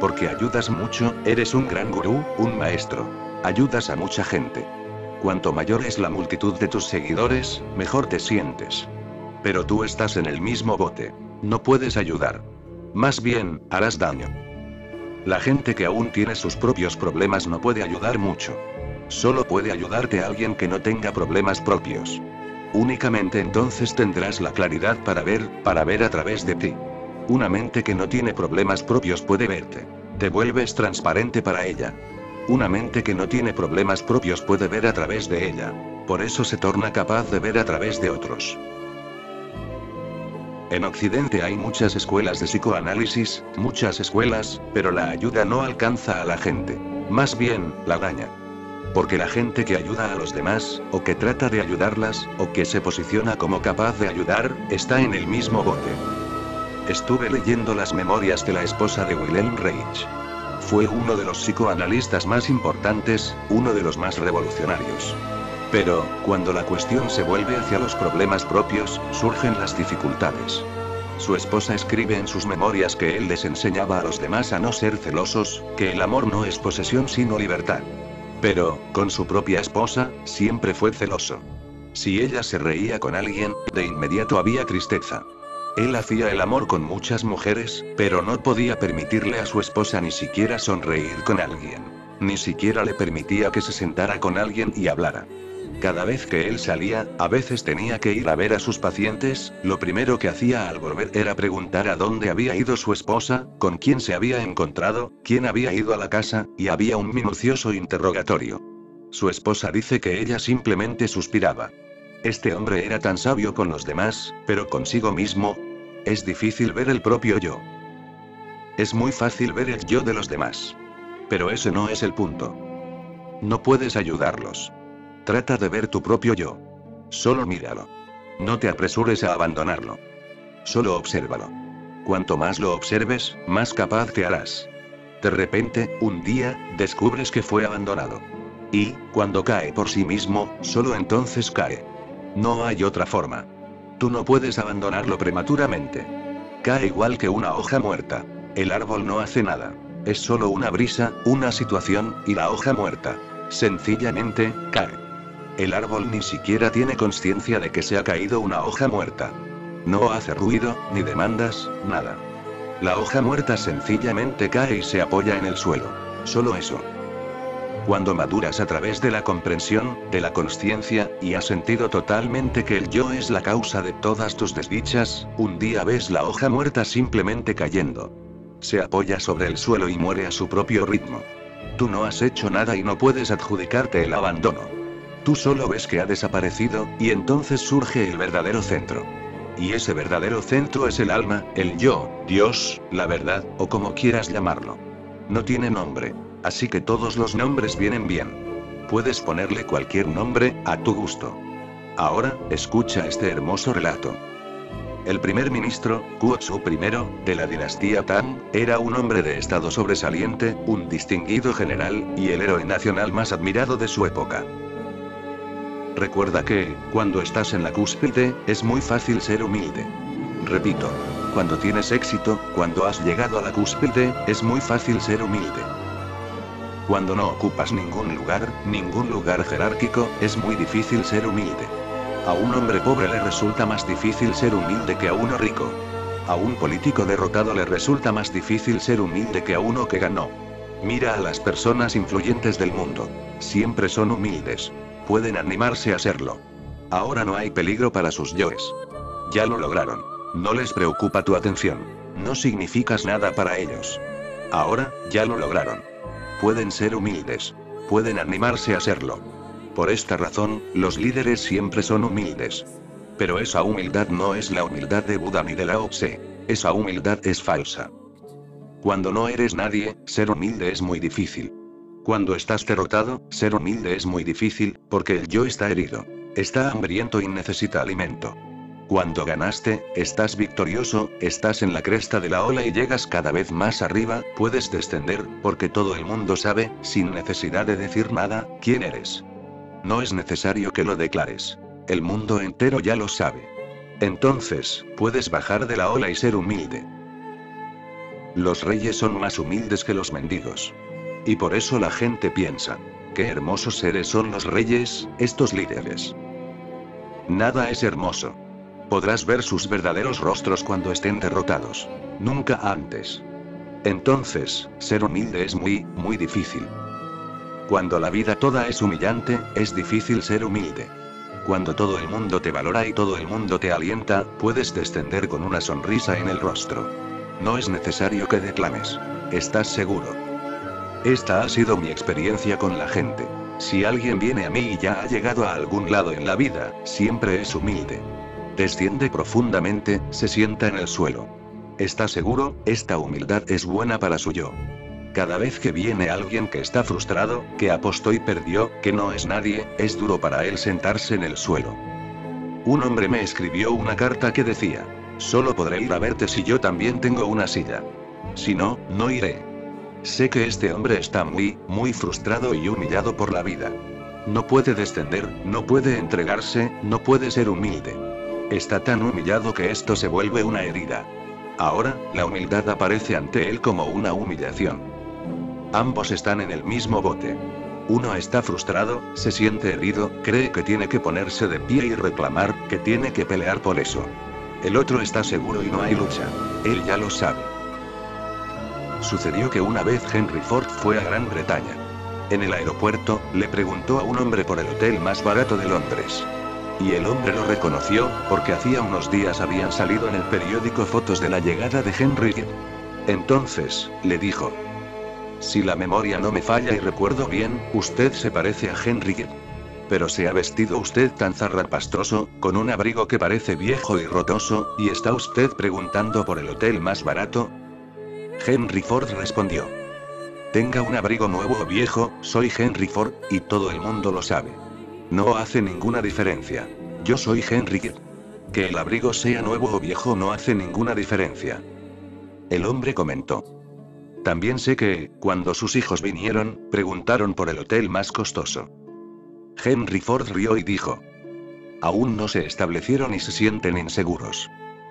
Porque ayudas mucho, eres un gran gurú, un maestro. Ayudas a mucha gente. Cuanto mayor es la multitud de tus seguidores, mejor te sientes. Pero tú estás en el mismo bote. No puedes ayudar. Más bien, harás daño. La gente que aún tiene sus propios problemas no puede ayudar mucho. Solo puede ayudarte alguien que no tenga problemas propios. Únicamente entonces tendrás la claridad para ver a través de ti. Una mente que no tiene problemas propios puede verte. Te vuelves transparente para ella. Una mente que no tiene problemas propios puede ver a través de ella. Por eso se torna capaz de ver a través de otros. En Occidente hay muchas escuelas de psicoanálisis, muchas escuelas, pero la ayuda no alcanza a la gente. Más bien, la daña. Porque la gente que ayuda a los demás, o que trata de ayudarlas, o que se posiciona como capaz de ayudar, está en el mismo bote. Estuve leyendo las memorias de la esposa de Wilhelm Reich. Fue uno de los psicoanalistas más importantes, uno de los más revolucionarios. Pero, cuando la cuestión se vuelve hacia los problemas propios, surgen las dificultades. Su esposa escribe en sus memorias que él les enseñaba a los demás a no ser celosos, que el amor no es posesión sino libertad. Pero, con su propia esposa, siempre fue celoso. Si ella se reía con alguien, de inmediato había tristeza. Él hacía el amor con muchas mujeres, pero no podía permitirle a su esposa ni siquiera sonreír con alguien. Ni siquiera le permitía que se sentara con alguien y hablara. Cada vez que él salía, a veces tenía que ir a ver a sus pacientes, lo primero que hacía al volver era preguntar a dónde había ido su esposa, con quién se había encontrado, quién había ido a la casa, y había un minucioso interrogatorio. Su esposa dice que ella simplemente suspiraba. Este hombre era tan sabio con los demás, pero consigo mismo. Es difícil ver el propio yo. Es muy fácil ver el yo de los demás. Pero ese no es el punto. No puedes ayudarlos. Trata de ver tu propio yo. Solo míralo. No te apresures a abandonarlo. Solo obsérvalo. Cuanto más lo observes, más capaz te harás. De repente, un día, descubres que fue abandonado. Y, cuando cae por sí mismo, solo entonces cae. No hay otra forma. Tú no puedes abandonarlo prematuramente. Cae igual que una hoja muerta. El árbol no hace nada. Es solo una brisa, una situación, y la hoja muerta. Sencillamente, cae. El árbol ni siquiera tiene conciencia de que se ha caído una hoja muerta. No hace ruido, ni demandas, nada. La hoja muerta sencillamente cae y se apoya en el suelo. Solo eso. Cuando maduras a través de la comprensión, de la consciencia, y has sentido totalmente que el yo es la causa de todas tus desdichas, un día ves la hoja muerta simplemente cayendo. Se apoya sobre el suelo y muere a su propio ritmo. Tú no has hecho nada y no puedes adjudicarte el abandono. Tú solo ves que ha desaparecido, y entonces surge el verdadero centro. Y ese verdadero centro es el alma, el yo, Dios, la verdad, o como quieras llamarlo. No tiene nombre. Así que todos los nombres vienen bien. Puedes ponerle cualquier nombre, a tu gusto. Ahora, escucha este hermoso relato. El primer ministro, Guozhou I, de la dinastía Tang, era un hombre de estado sobresaliente, un distinguido general, y el héroe nacional más admirado de su época. Recuerda que, cuando estás en la cúspide, es muy fácil ser humilde. Repito, cuando tienes éxito, cuando has llegado a la cúspide, es muy fácil ser humilde. Cuando no ocupas ningún lugar jerárquico, es muy difícil ser humilde. A un hombre pobre le resulta más difícil ser humilde que a uno rico. A un político derrotado le resulta más difícil ser humilde que a uno que ganó. Mira a las personas influyentes del mundo. Siempre son humildes. Pueden animarse a serlo. Ahora no hay peligro para sus yoes. Ya lo lograron. No les preocupa tu atención. No significas nada para ellos. Ahora, ya lo lograron. Pueden ser humildes. Pueden animarse a serlo. Por esta razón, los líderes siempre son humildes. Pero esa humildad no es la humildad de Buda ni de Lao Tse. Esa humildad es falsa. Cuando no eres nadie, ser humilde es muy difícil. Cuando estás derrotado, ser humilde es muy difícil, porque el yo está herido. Está hambriento y necesita alimento. Cuando ganaste, estás victorioso, estás en la cresta de la ola y llegas cada vez más arriba, puedes descender, porque todo el mundo sabe, sin necesidad de decir nada, quién eres. No es necesario que lo declares. El mundo entero ya lo sabe. Entonces, puedes bajar de la ola y ser humilde. Los reyes son más humildes que los mendigos. Y por eso la gente piensa, qué hermosos seres son los reyes, estos líderes. Nada es hermoso. Podrás ver sus verdaderos rostros cuando estén derrotados. Nunca antes. Entonces, ser humilde es muy, muy difícil. Cuando la vida toda es humillante, es difícil ser humilde. Cuando todo el mundo te valora y todo el mundo te alienta, puedes descender con una sonrisa en el rostro. No es necesario que declames. ¿Estás seguro? Esta ha sido mi experiencia con la gente. Si alguien viene a mí y ya ha llegado a algún lado en la vida, siempre es humilde. Desciende profundamente, se sienta en el suelo. ¿Está seguro? Esta humildad es buena para su yo. Cada vez que viene alguien que está frustrado, que apostó y perdió, que no es nadie, es duro para él sentarse en el suelo. Un hombre me escribió una carta que decía: solo podré ir a verte si yo también tengo una silla. Si no, no iré. Sé que este hombre está muy, muy frustrado y humillado por la vida. No puede descender, no puede entregarse, no puede ser humilde. Está tan humillado que esto se vuelve una herida. Ahora, la humildad aparece ante él como una humillación. Ambos están en el mismo bote. Uno está frustrado, se siente herido, cree que tiene que ponerse de pie y reclamar, que tiene que pelear por eso. El otro está seguro y no hay lucha. Él ya lo sabe. Sucedió que una vez Henry Ford fue a Gran Bretaña. En el aeropuerto, le preguntó a un hombre por el hotel más barato de Londres. Y el hombre lo reconoció, porque hacía unos días habían salido en el periódico fotos de la llegada de Henry. Entonces, le dijo: si la memoria no me falla y recuerdo bien, usted se parece a Henry. Pero se ha vestido usted tan zarrapastroso, con un abrigo que parece viejo y rotoso, y está usted preguntando por el hotel más barato. Henry Ford respondió: tenga un abrigo nuevo o viejo, soy Henry Ford, y todo el mundo lo sabe. No hace ninguna diferencia. Yo soy Henry. Que el abrigo sea nuevo o viejo no hace ninguna diferencia. El hombre comentó: también sé que, cuando sus hijos vinieron, preguntaron por el hotel más costoso. Henry Ford rió y dijo: aún no se establecieron y se sienten inseguros.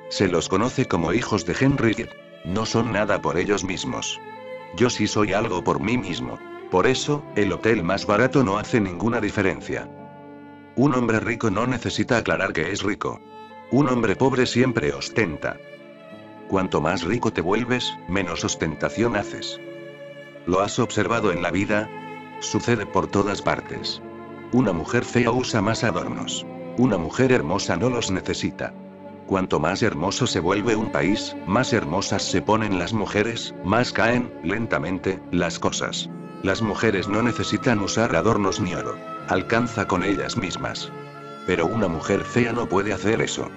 Se los conoce como hijos de Henry. No son nada por ellos mismos. Yo sí soy algo por mí mismo. Por eso, el hotel más barato no hace ninguna diferencia. Un hombre rico no necesita aclarar que es rico. Un hombre pobre siempre ostenta. Cuanto más rico te vuelves, menos ostentación haces. ¿Lo has observado en la vida? Sucede por todas partes. Una mujer fea usa más adornos. Una mujer hermosa no los necesita. Cuanto más hermoso se vuelve un país, más hermosas se ponen las mujeres, más caen, lentamente, las cosas. Las mujeres no necesitan usar adornos ni oro. Alcanza con ellas mismas. Pero una mujer fea no puede hacer eso.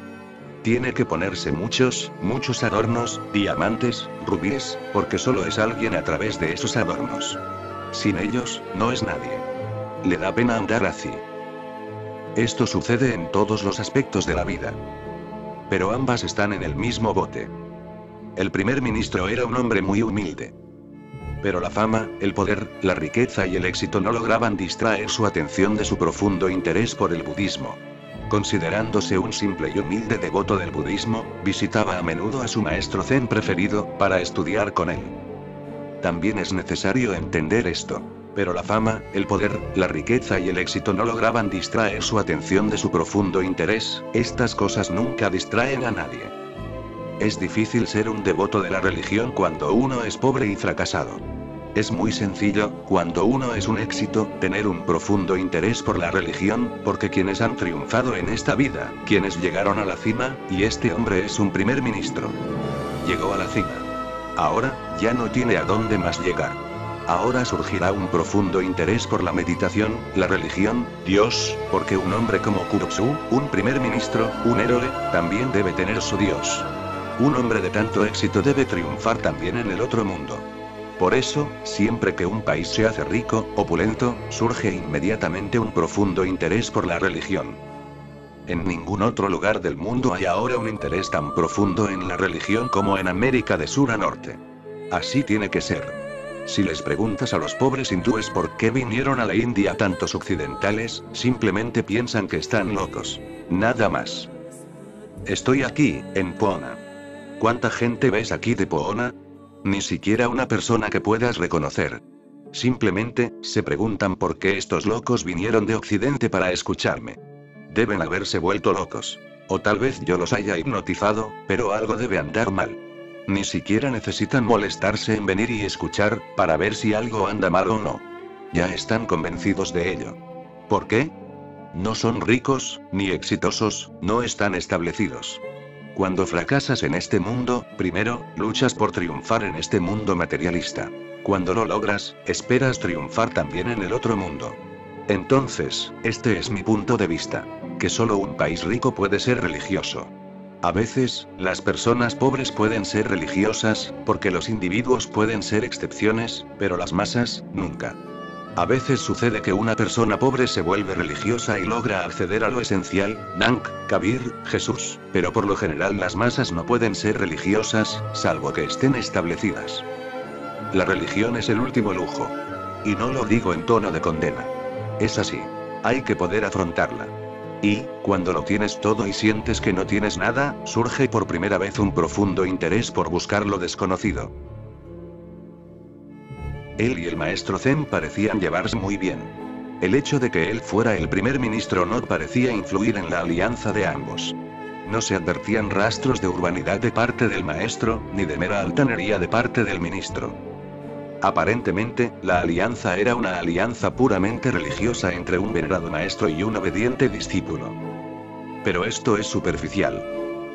Tiene que ponerse muchos, muchos adornos, diamantes, rubíes, porque solo es alguien a través de esos adornos. Sin ellos, no es nadie. Le da pena andar así. Esto sucede en todos los aspectos de la vida. Pero ambas están en el mismo bote. El primer ministro era un hombre muy humilde. Pero la fama, el poder, la riqueza y el éxito no lograban distraer su atención de su profundo interés por el budismo. Considerándose un simple y humilde devoto del budismo, visitaba a menudo a su maestro zen preferido, para estudiar con él. También es necesario entender esto. Pero la fama, el poder, la riqueza y el éxito no lograban distraer su atención de su profundo interés. Estas cosas nunca distraen a nadie. Es difícil ser un devoto de la religión cuando uno es pobre y fracasado. Es muy sencillo, cuando uno es un éxito, tener un profundo interés por la religión, porque quienes han triunfado en esta vida, quienes llegaron a la cima, y este hombre es un primer ministro. Llegó a la cima. Ahora, ya no tiene a dónde más llegar. Ahora surgirá un profundo interés por la meditación, la religión, Dios, porque un hombre como Kurosu, un primer ministro, un héroe, también debe tener su Dios. Un hombre de tanto éxito debe triunfar también en el otro mundo. Por eso, siempre que un país se hace rico, opulento, surge inmediatamente un profundo interés por la religión. En ningún otro lugar del mundo hay ahora un interés tan profundo en la religión como en América de sur a norte. Así tiene que ser. Si les preguntas a los pobres hindúes por qué vinieron a la India tantos occidentales, simplemente piensan que están locos. Nada más. Estoy aquí, en Poona. ¿Cuánta gente ves aquí de Poona? Ni siquiera una persona que puedas reconocer. Simplemente, se preguntan por qué estos locos vinieron de Occidente para escucharme. Deben haberse vuelto locos. O tal vez yo los haya hipnotizado, pero algo debe andar mal. Ni siquiera necesitan molestarse en venir y escuchar, para ver si algo anda mal o no. Ya están convencidos de ello. ¿Por qué? No son ricos, ni exitosos, no están establecidos. Cuando fracasas en este mundo, primero, luchas por triunfar en este mundo materialista. Cuando lo logras, esperas triunfar también en el otro mundo. Entonces, este es mi punto de vista. Que solo un país rico puede ser religioso. A veces, las personas pobres pueden ser religiosas, porque los individuos pueden ser excepciones, pero las masas, nunca. A veces sucede que una persona pobre se vuelve religiosa y logra acceder a lo esencial, Nank, Kabir, Jesús, pero por lo general las masas no pueden ser religiosas, salvo que estén establecidas. La religión es el último lujo. Y no lo digo en tono de condena. Es así. Hay que poder afrontarla. Y, cuando lo tienes todo y sientes que no tienes nada, surge por primera vez un profundo interés por buscar lo desconocido. Él y el maestro Zen parecían llevarse muy bien. El hecho de que él fuera el primer ministro no parecía influir en la alianza de ambos. No se advertían rastros de urbanidad de parte del maestro, ni de mera altanería de parte del ministro. Aparentemente, la alianza era una alianza puramente religiosa entre un venerado maestro y un obediente discípulo. Pero esto es superficial.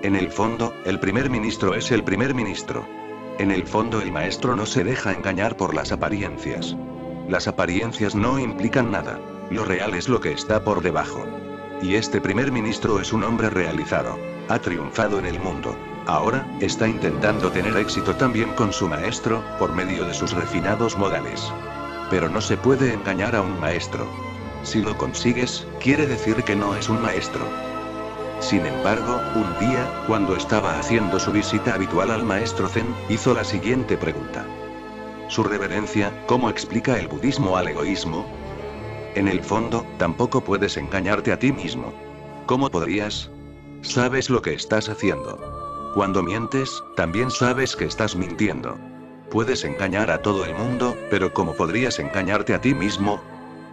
En el fondo, el primer ministro es el primer ministro. En el fondo el maestro no se deja engañar por las apariencias. Las apariencias no implican nada. Lo real es lo que está por debajo. Y este primer ministro es un hombre realizado. Ha triunfado en el mundo. Ahora, está intentando tener éxito también con su maestro, por medio de sus refinados modales. Pero no se puede engañar a un maestro. Si lo consigues, quiere decir que no es un maestro. Sin embargo, un día, cuando estaba haciendo su visita habitual al maestro Zen, hizo la siguiente pregunta. Su reverencia, ¿cómo explica el budismo al egoísmo? En el fondo, tampoco puedes engañarte a ti mismo. ¿Cómo podrías? Sabes lo que estás haciendo. Cuando mientes, también sabes que estás mintiendo. Puedes engañar a todo el mundo, pero ¿cómo podrías engañarte a ti mismo?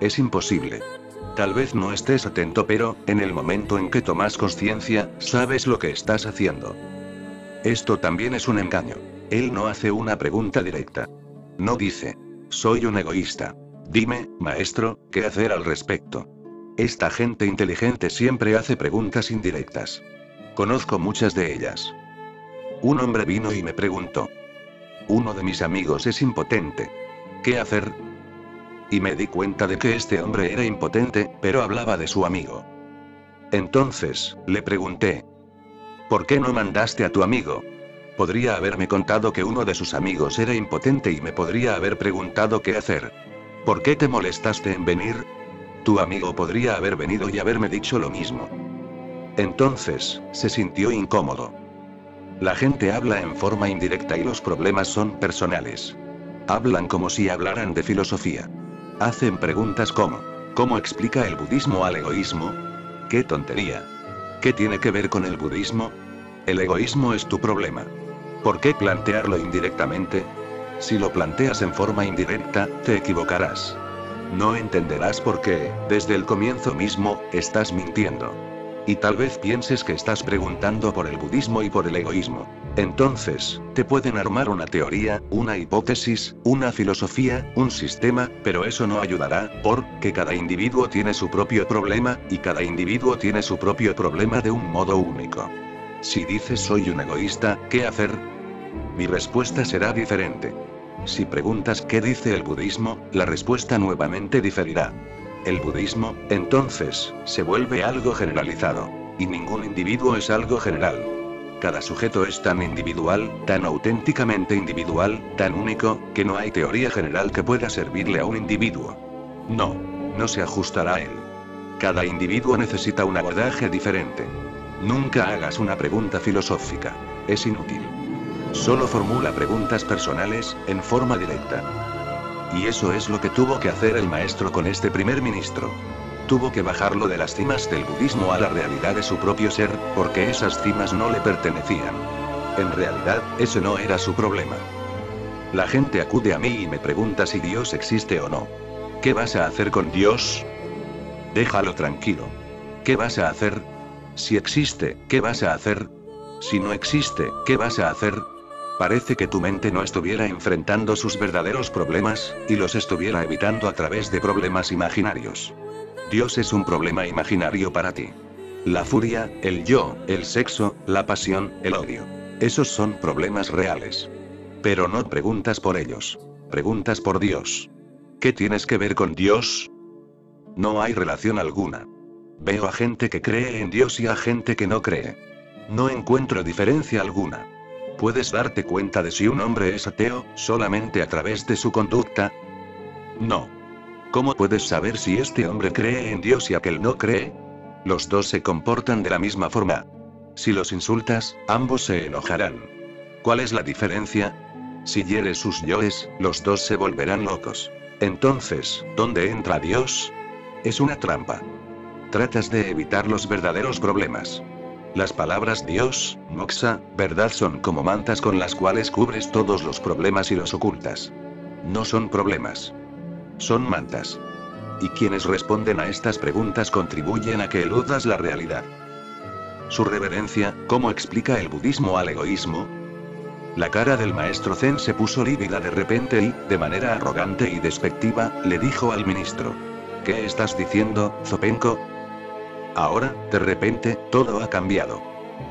Es imposible. Tal vez no estés atento, pero, en el momento en que tomas conciencia, sabes lo que estás haciendo. Esto también es un engaño. Él no hace una pregunta directa. No dice, soy un egoísta. Dime, maestro, ¿qué hacer al respecto? Esta gente inteligente siempre hace preguntas indirectas. Conozco muchas de ellas. Un hombre vino y me preguntó. Uno de mis amigos es impotente. ¿Qué hacer? Y me di cuenta de que este hombre era impotente, pero hablaba de su amigo. Entonces, le pregunté. ¿Por qué no mandaste a tu amigo? Podría haberme contado que uno de sus amigos era impotente y me podría haber preguntado qué hacer. ¿Por qué te molestaste en venir? Tu amigo podría haber venido y haberme dicho lo mismo. Entonces, se sintió incómodo. La gente habla en forma indirecta y los problemas son personales. Hablan como si hablaran de filosofía. Hacen preguntas como, ¿cómo explica el budismo al egoísmo? ¡Qué tontería! ¿Qué tiene que ver con el budismo? El egoísmo es tu problema. ¿Por qué plantearlo indirectamente? Si lo planteas en forma indirecta, te equivocarás. No entenderás por qué, desde el comienzo mismo, estás mintiendo. Y tal vez pienses que estás preguntando por el budismo y por el egoísmo. Entonces, te pueden armar una teoría, una hipótesis, una filosofía, un sistema, pero eso no ayudará, porque cada individuo tiene su propio problema, y cada individuo tiene su propio problema de un modo único. Si dices soy un egoísta, ¿qué hacer? Mi respuesta será diferente. Si preguntas qué dice el budismo, la respuesta nuevamente diferirá. El budismo, entonces, se vuelve algo generalizado. Y ningún individuo es algo general. Cada sujeto es tan individual, tan auténticamente individual, tan único, que no hay teoría general que pueda servirle a un individuo. No se ajustará a él. Cada individuo necesita un abordaje diferente. Nunca hagas una pregunta filosófica. Es inútil. Solo formula preguntas personales, en forma directa. Y eso es lo que tuvo que hacer el maestro con este primer ministro. Tuvo que bajarlo de las cimas del budismo a la realidad de su propio ser, porque esas cimas no le pertenecían. En realidad, ese no era su problema. La gente acude a mí y me pregunta si Dios existe o no. ¿Qué vas a hacer con Dios? Déjalo tranquilo. ¿Qué vas a hacer? Si existe, ¿qué vas a hacer? Si no existe, ¿qué vas a hacer? Parece que tu mente no estuviera enfrentando sus verdaderos problemas, y los estuviera evitando a través de problemas imaginarios. Dios es un problema imaginario para ti. La furia, el yo, el sexo, la pasión, el odio. Esos son problemas reales. Pero no preguntas por ellos. Preguntas por Dios. ¿Qué tienes que ver con Dios? No hay relación alguna. Veo a gente que cree en Dios y a gente que no cree. No encuentro diferencia alguna. ¿Puedes darte cuenta de si un hombre es ateo, solamente a través de su conducta? No. ¿Cómo puedes saber si este hombre cree en Dios y aquel no cree? Los dos se comportan de la misma forma. Si los insultas, ambos se enojarán. ¿Cuál es la diferencia? Si hieres sus yoes, los dos se volverán locos. Entonces, ¿dónde entra Dios? Es una trampa. Tratas de evitar los verdaderos problemas. Las palabras Dios, moksha, verdad son como mantas con las cuales cubres todos los problemas y los ocultas. No son problemas. Son mantas. Y quienes responden a estas preguntas contribuyen a que eludas la realidad. Su reverencia, ¿cómo explica el budismo al egoísmo? La cara del maestro Zen se puso lívida de repente y, de manera arrogante y despectiva, le dijo al ministro: ¿Qué estás diciendo, Zopenko? Ahora, de repente, todo ha cambiado.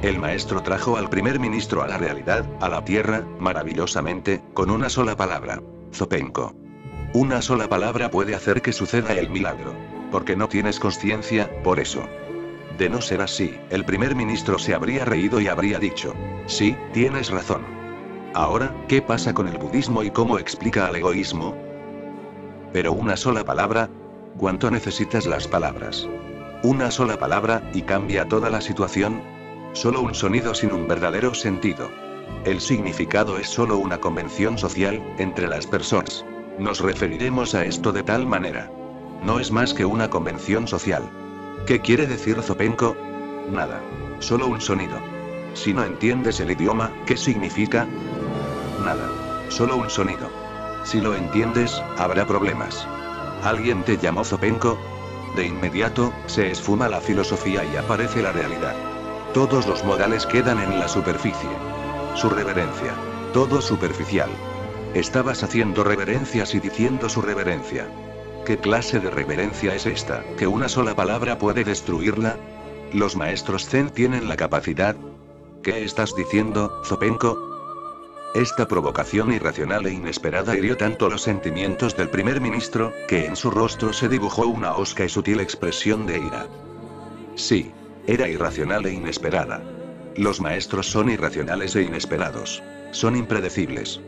El maestro trajo al primer ministro a la realidad, a la tierra, maravillosamente, con una sola palabra: Zopenko. Una sola palabra puede hacer que suceda el milagro. Porque no tienes conciencia, por eso. De no ser así, el primer ministro se habría reído y habría dicho: sí, tienes razón. Ahora, ¿qué pasa con el budismo y cómo explica al egoísmo? Pero una sola palabra. ¿Cuánto necesitas las palabras? Una sola palabra, y cambia toda la situación. Solo un sonido sin un verdadero sentido. El significado es solo una convención social, entre las personas. Nos referiremos a esto de tal manera. No es más que una convención social. ¿Qué quiere decir Zopenko? Nada. Solo un sonido. Si no entiendes el idioma, ¿qué significa? Nada. Solo un sonido. Si lo entiendes, habrá problemas. ¿Alguien te llamó Zopenko? De inmediato, se esfuma la filosofía y aparece la realidad. Todos los modales quedan en la superficie. Su reverencia. Todo superficial. Estabas haciendo reverencias y diciendo su reverencia. ¿Qué clase de reverencia es esta, que una sola palabra puede destruirla? Los maestros Zen tienen la capacidad. ¿Qué estás diciendo, Zopenko? Esta provocación irracional e inesperada hirió tanto los sentimientos del primer ministro, que en su rostro se dibujó una hosca y sutil expresión de ira. Sí. Era irracional e inesperada. Los maestros son irracionales e inesperados. Son impredecibles.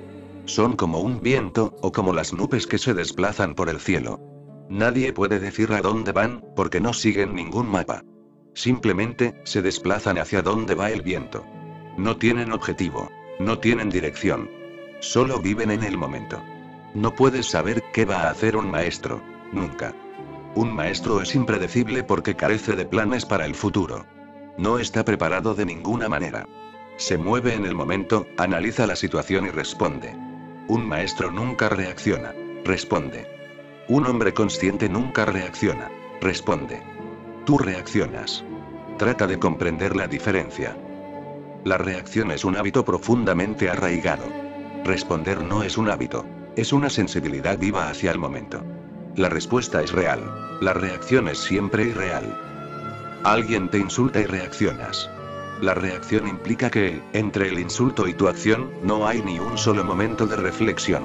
Son como un viento, o como las nubes que se desplazan por el cielo. Nadie puede decir a dónde van, porque no siguen ningún mapa. Simplemente, se desplazan hacia donde va el viento. No tienen objetivo. No tienen dirección. Solo viven en el momento. No puedes saber qué va a hacer un maestro. Nunca. Un maestro es impredecible porque carece de planes para el futuro. No está preparado de ninguna manera. Se mueve en el momento, analiza la situación y responde. Un maestro nunca reacciona. Responde. Un hombre consciente nunca reacciona. Responde. Tú reaccionas. Trata de comprender la diferencia. La reacción es un hábito profundamente arraigado. Responder no es un hábito. Es una sensibilidad viva hacia el momento. La respuesta es real. La reacción es siempre irreal. Alguien te insulta y reaccionas. La reacción implica que, entre el insulto y tu acción, no hay ni un solo momento de reflexión.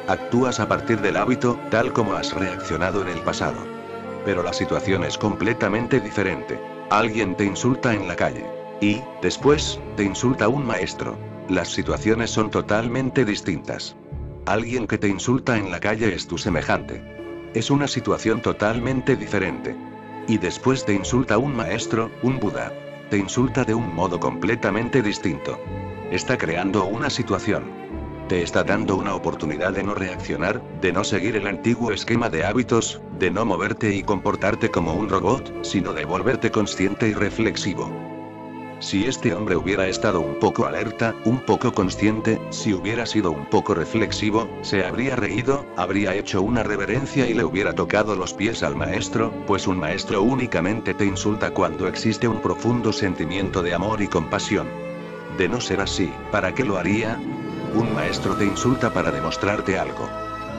Actúas a partir del hábito, tal como has reaccionado en el pasado. Pero la situación es completamente diferente. Alguien te insulta en la calle. Y, después, te insulta un maestro. Las situaciones son totalmente distintas. Alguien que te insulta en la calle es tu semejante. Es una situación totalmente diferente. Y después te insulta un maestro, un Buda. Te insulta de un modo completamente distinto. Está creando una situación. Te está dando una oportunidad de no reaccionar, de no seguir el antiguo esquema de hábitos, de no moverte y comportarte como un robot, sino de volverte consciente y reflexivo. Si este hombre hubiera estado un poco alerta, un poco consciente, si hubiera sido un poco reflexivo, se habría reído, habría hecho una reverencia y le hubiera tocado los pies al maestro, pues un maestro únicamente te insulta cuando existe un profundo sentimiento de amor y compasión. De no ser así, ¿para qué lo haría? Un maestro te insulta para demostrarte algo.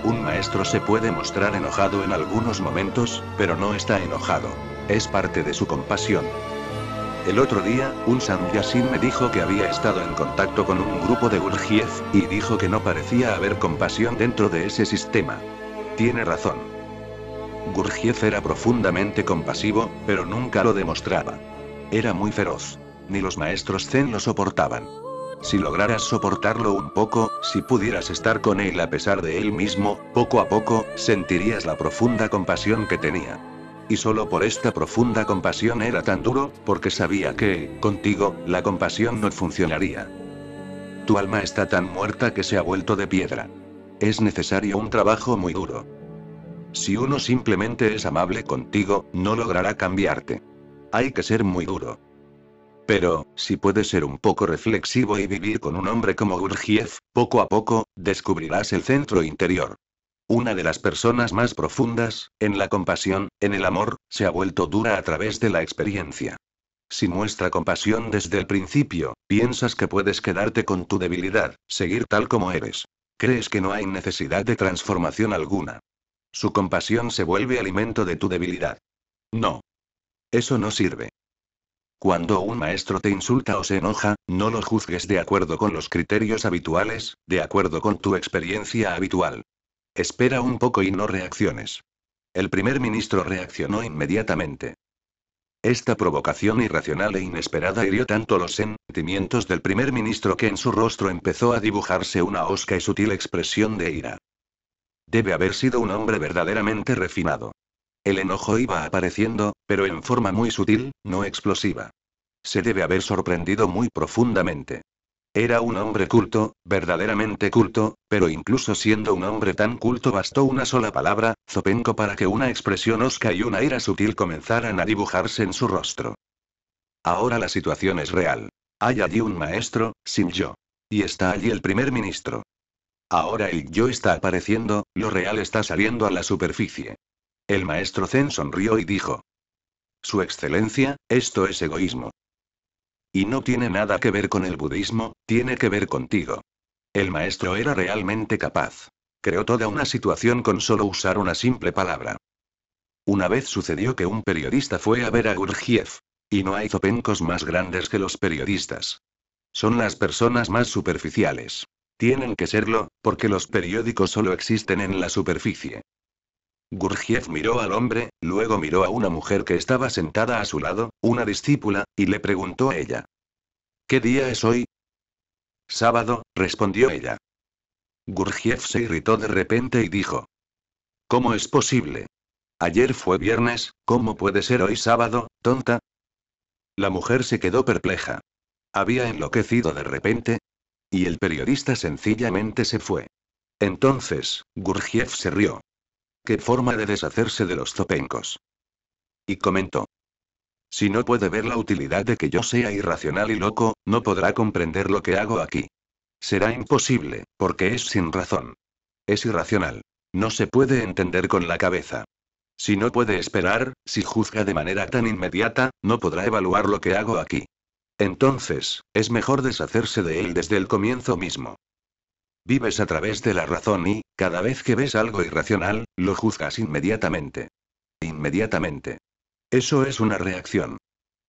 Un maestro se puede mostrar enojado en algunos momentos, pero no está enojado. Es parte de su compasión. El otro día, un Sanyasin me dijo que había estado en contacto con un grupo de Gurdjieff, y dijo que no parecía haber compasión dentro de ese sistema. Tiene razón. Gurdjieff era profundamente compasivo, pero nunca lo demostraba. Era muy feroz. Ni los maestros zen lo soportaban. Si lograras soportarlo un poco, si pudieras estar con él a pesar de él mismo, poco a poco, sentirías la profunda compasión que tenía. Y solo por esta profunda compasión era tan duro, porque sabía que, contigo, la compasión no funcionaría. Tu alma está tan muerta que se ha vuelto de piedra. Es necesario un trabajo muy duro. Si uno simplemente es amable contigo, no logrará cambiarte. Hay que ser muy duro. Pero, si puedes ser un poco reflexivo y vivir con un hombre como Gurdjieff, poco a poco, descubrirás el centro interior. Una de las personas más profundas, en la compasión, en el amor, se ha vuelto dura a través de la experiencia. Si muestra compasión desde el principio, piensas que puedes quedarte con tu debilidad, seguir tal como eres. Crees que no hay necesidad de transformación alguna. Su compasión se vuelve alimento de tu debilidad. No. Eso no sirve. Cuando un maestro te insulta o se enoja, no lo juzgues de acuerdo con los criterios habituales, de acuerdo con tu experiencia habitual. Espera un poco y no reacciones. El primer ministro reaccionó inmediatamente. Esta provocación irracional e inesperada hirió tanto los sentimientos del primer ministro que en su rostro empezó a dibujarse una hosca y sutil expresión de ira. Debe haber sido un hombre verdaderamente refinado. El enojo iba apareciendo, pero en forma muy sutil, no explosiva. Se debe haber sorprendido muy profundamente. Era un hombre culto, verdaderamente culto, pero incluso siendo un hombre tan culto bastó una sola palabra, zopenco, para que una expresión hosca y una ira sutil comenzaran a dibujarse en su rostro. Ahora la situación es real. Hay allí un maestro, sin yo. Y está allí el primer ministro. Ahora el yo está apareciendo, lo real está saliendo a la superficie. El maestro Zen sonrió y dijo: Su excelencia, esto es egoísmo. Y no tiene nada que ver con el budismo, tiene que ver contigo. El maestro era realmente capaz. Creó toda una situación con solo usar una simple palabra. Una vez sucedió que un periodista fue a ver a Gurdjieff. Y no hay zopencos más grandes que los periodistas. Son las personas más superficiales. Tienen que serlo, porque los periódicos solo existen en la superficie. Gurdjieff miró al hombre, luego miró a una mujer que estaba sentada a su lado, una discípula, y le preguntó a ella: ¿Qué día es hoy? Sábado, respondió ella. Gurdjieff se irritó de repente y dijo: ¿Cómo es posible? Ayer fue viernes, ¿cómo puede ser hoy sábado, tonta? La mujer se quedó perpleja. Había enloquecido de repente. Y el periodista sencillamente se fue. Entonces, Gurdjieff se rió. ¿Qué forma de deshacerse de los zopencos? Y comentó: Si no puede ver la utilidad de que yo sea irracional y loco, no podrá comprender lo que hago aquí. Será imposible, porque es sin razón. Es irracional. No se puede entender con la cabeza. Si no puede esperar, si juzga de manera tan inmediata, no podrá evaluar lo que hago aquí. Entonces, es mejor deshacerse de él desde el comienzo mismo. Vives a través de la razón y, cada vez que ves algo irracional, lo juzgas inmediatamente. Inmediatamente. Eso es una reacción.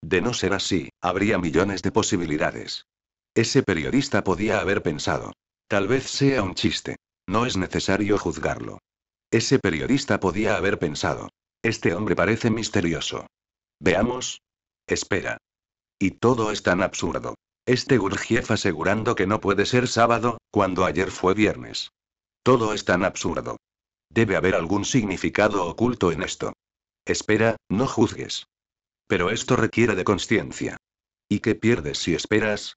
De no ser así, habría millones de posibilidades. Ese periodista podía haber pensado: tal vez sea un chiste. No es necesario juzgarlo. Ese periodista podía haber pensado: este hombre parece misterioso. Veamos. Espera. Y todo es tan absurdo. Este Gurdjieff asegurando que no puede ser sábado, cuando ayer fue viernes. Todo es tan absurdo. Debe haber algún significado oculto en esto. Espera, no juzgues. Pero esto requiere de consciencia. ¿Y qué pierdes si esperas?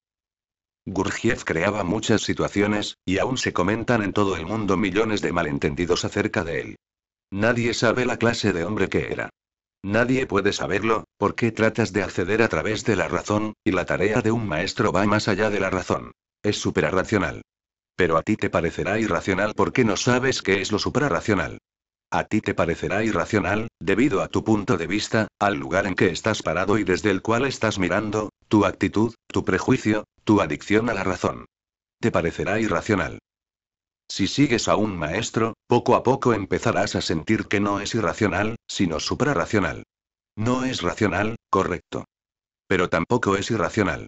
Gurdjieff creaba muchas situaciones, y aún se comentan en todo el mundo millones de malentendidos acerca de él. Nadie sabe la clase de hombre que era. Nadie puede saberlo, porque tratas de acceder a través de la razón, y la tarea de un maestro va más allá de la razón. Es suprarracional. Pero a ti te parecerá irracional porque no sabes qué es lo suprarracional. A ti te parecerá irracional, debido a tu punto de vista, al lugar en que estás parado y desde el cual estás mirando, tu actitud, tu prejuicio, tu adicción a la razón. Te parecerá irracional. Si sigues a un maestro, poco a poco empezarás a sentir que no es irracional, sino suprarracional. No es racional, correcto. Pero tampoco es irracional.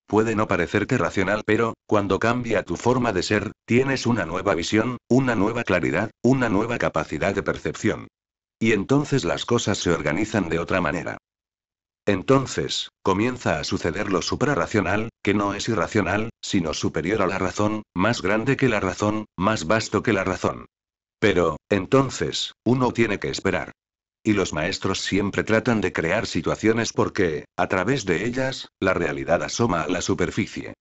Puede no parecerte racional, pero, cuando cambia tu forma de ser, tienes una nueva visión, una nueva claridad, una nueva capacidad de percepción. Y entonces las cosas se organizan de otra manera. Entonces, comienza a suceder lo suprarracional, que no es irracional, sino superior a la razón, más grande que la razón, más vasto que la razón. Pero, entonces, uno tiene que esperar. Y los maestros siempre tratan de crear situaciones porque, a través de ellas, la realidad asoma a la superficie.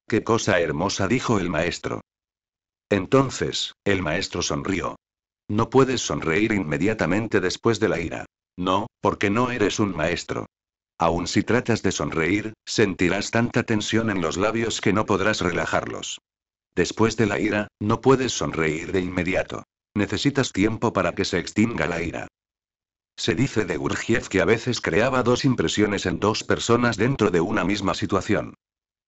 ¡Qué cosa hermosa!, dijo el maestro. Entonces, el maestro sonrió. No puedes sonreír inmediatamente después de la ira. No, porque no eres un maestro. Aun si tratas de sonreír, sentirás tanta tensión en los labios que no podrás relajarlos. Después de la ira, no puedes sonreír de inmediato. Necesitas tiempo para que se extinga la ira. Se dice de Gurdjieff que a veces creaba dos impresiones en dos personas dentro de una misma situación.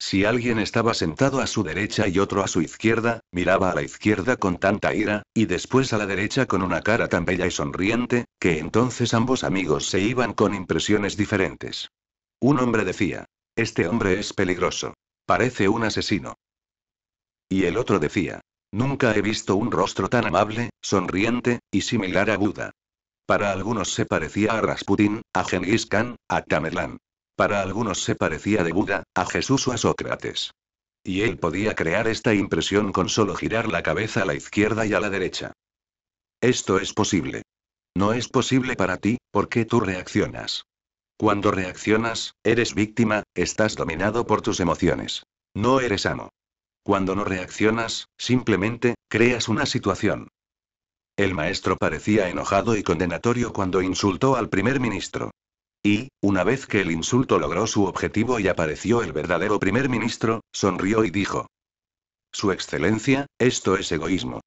Si alguien estaba sentado a su derecha y otro a su izquierda, miraba a la izquierda con tanta ira, y después a la derecha con una cara tan bella y sonriente, que entonces ambos amigos se iban con impresiones diferentes. Un hombre decía: este hombre es peligroso. Parece un asesino. Y el otro decía: nunca he visto un rostro tan amable, sonriente, y similar a Buda. Para algunos se parecía a Rasputín, a Gengis Khan, a Tamerlán. Para algunos se parecía de Buda, a Jesús o a Sócrates. Y él podía crear esta impresión con solo girar la cabeza a la izquierda y a la derecha. Esto es posible. No es posible para ti, porque tú reaccionas. Cuando reaccionas, eres víctima, estás dominado por tus emociones. No eres amo. Cuando no reaccionas, simplemente, creas una situación. El maestro parecía enojado y condenatorio cuando insultó al primer ministro. Y, una vez que el insulto logró su objetivo y apareció el verdadero primer ministro, sonrió y dijo: Su Excelencia, esto es egoísmo.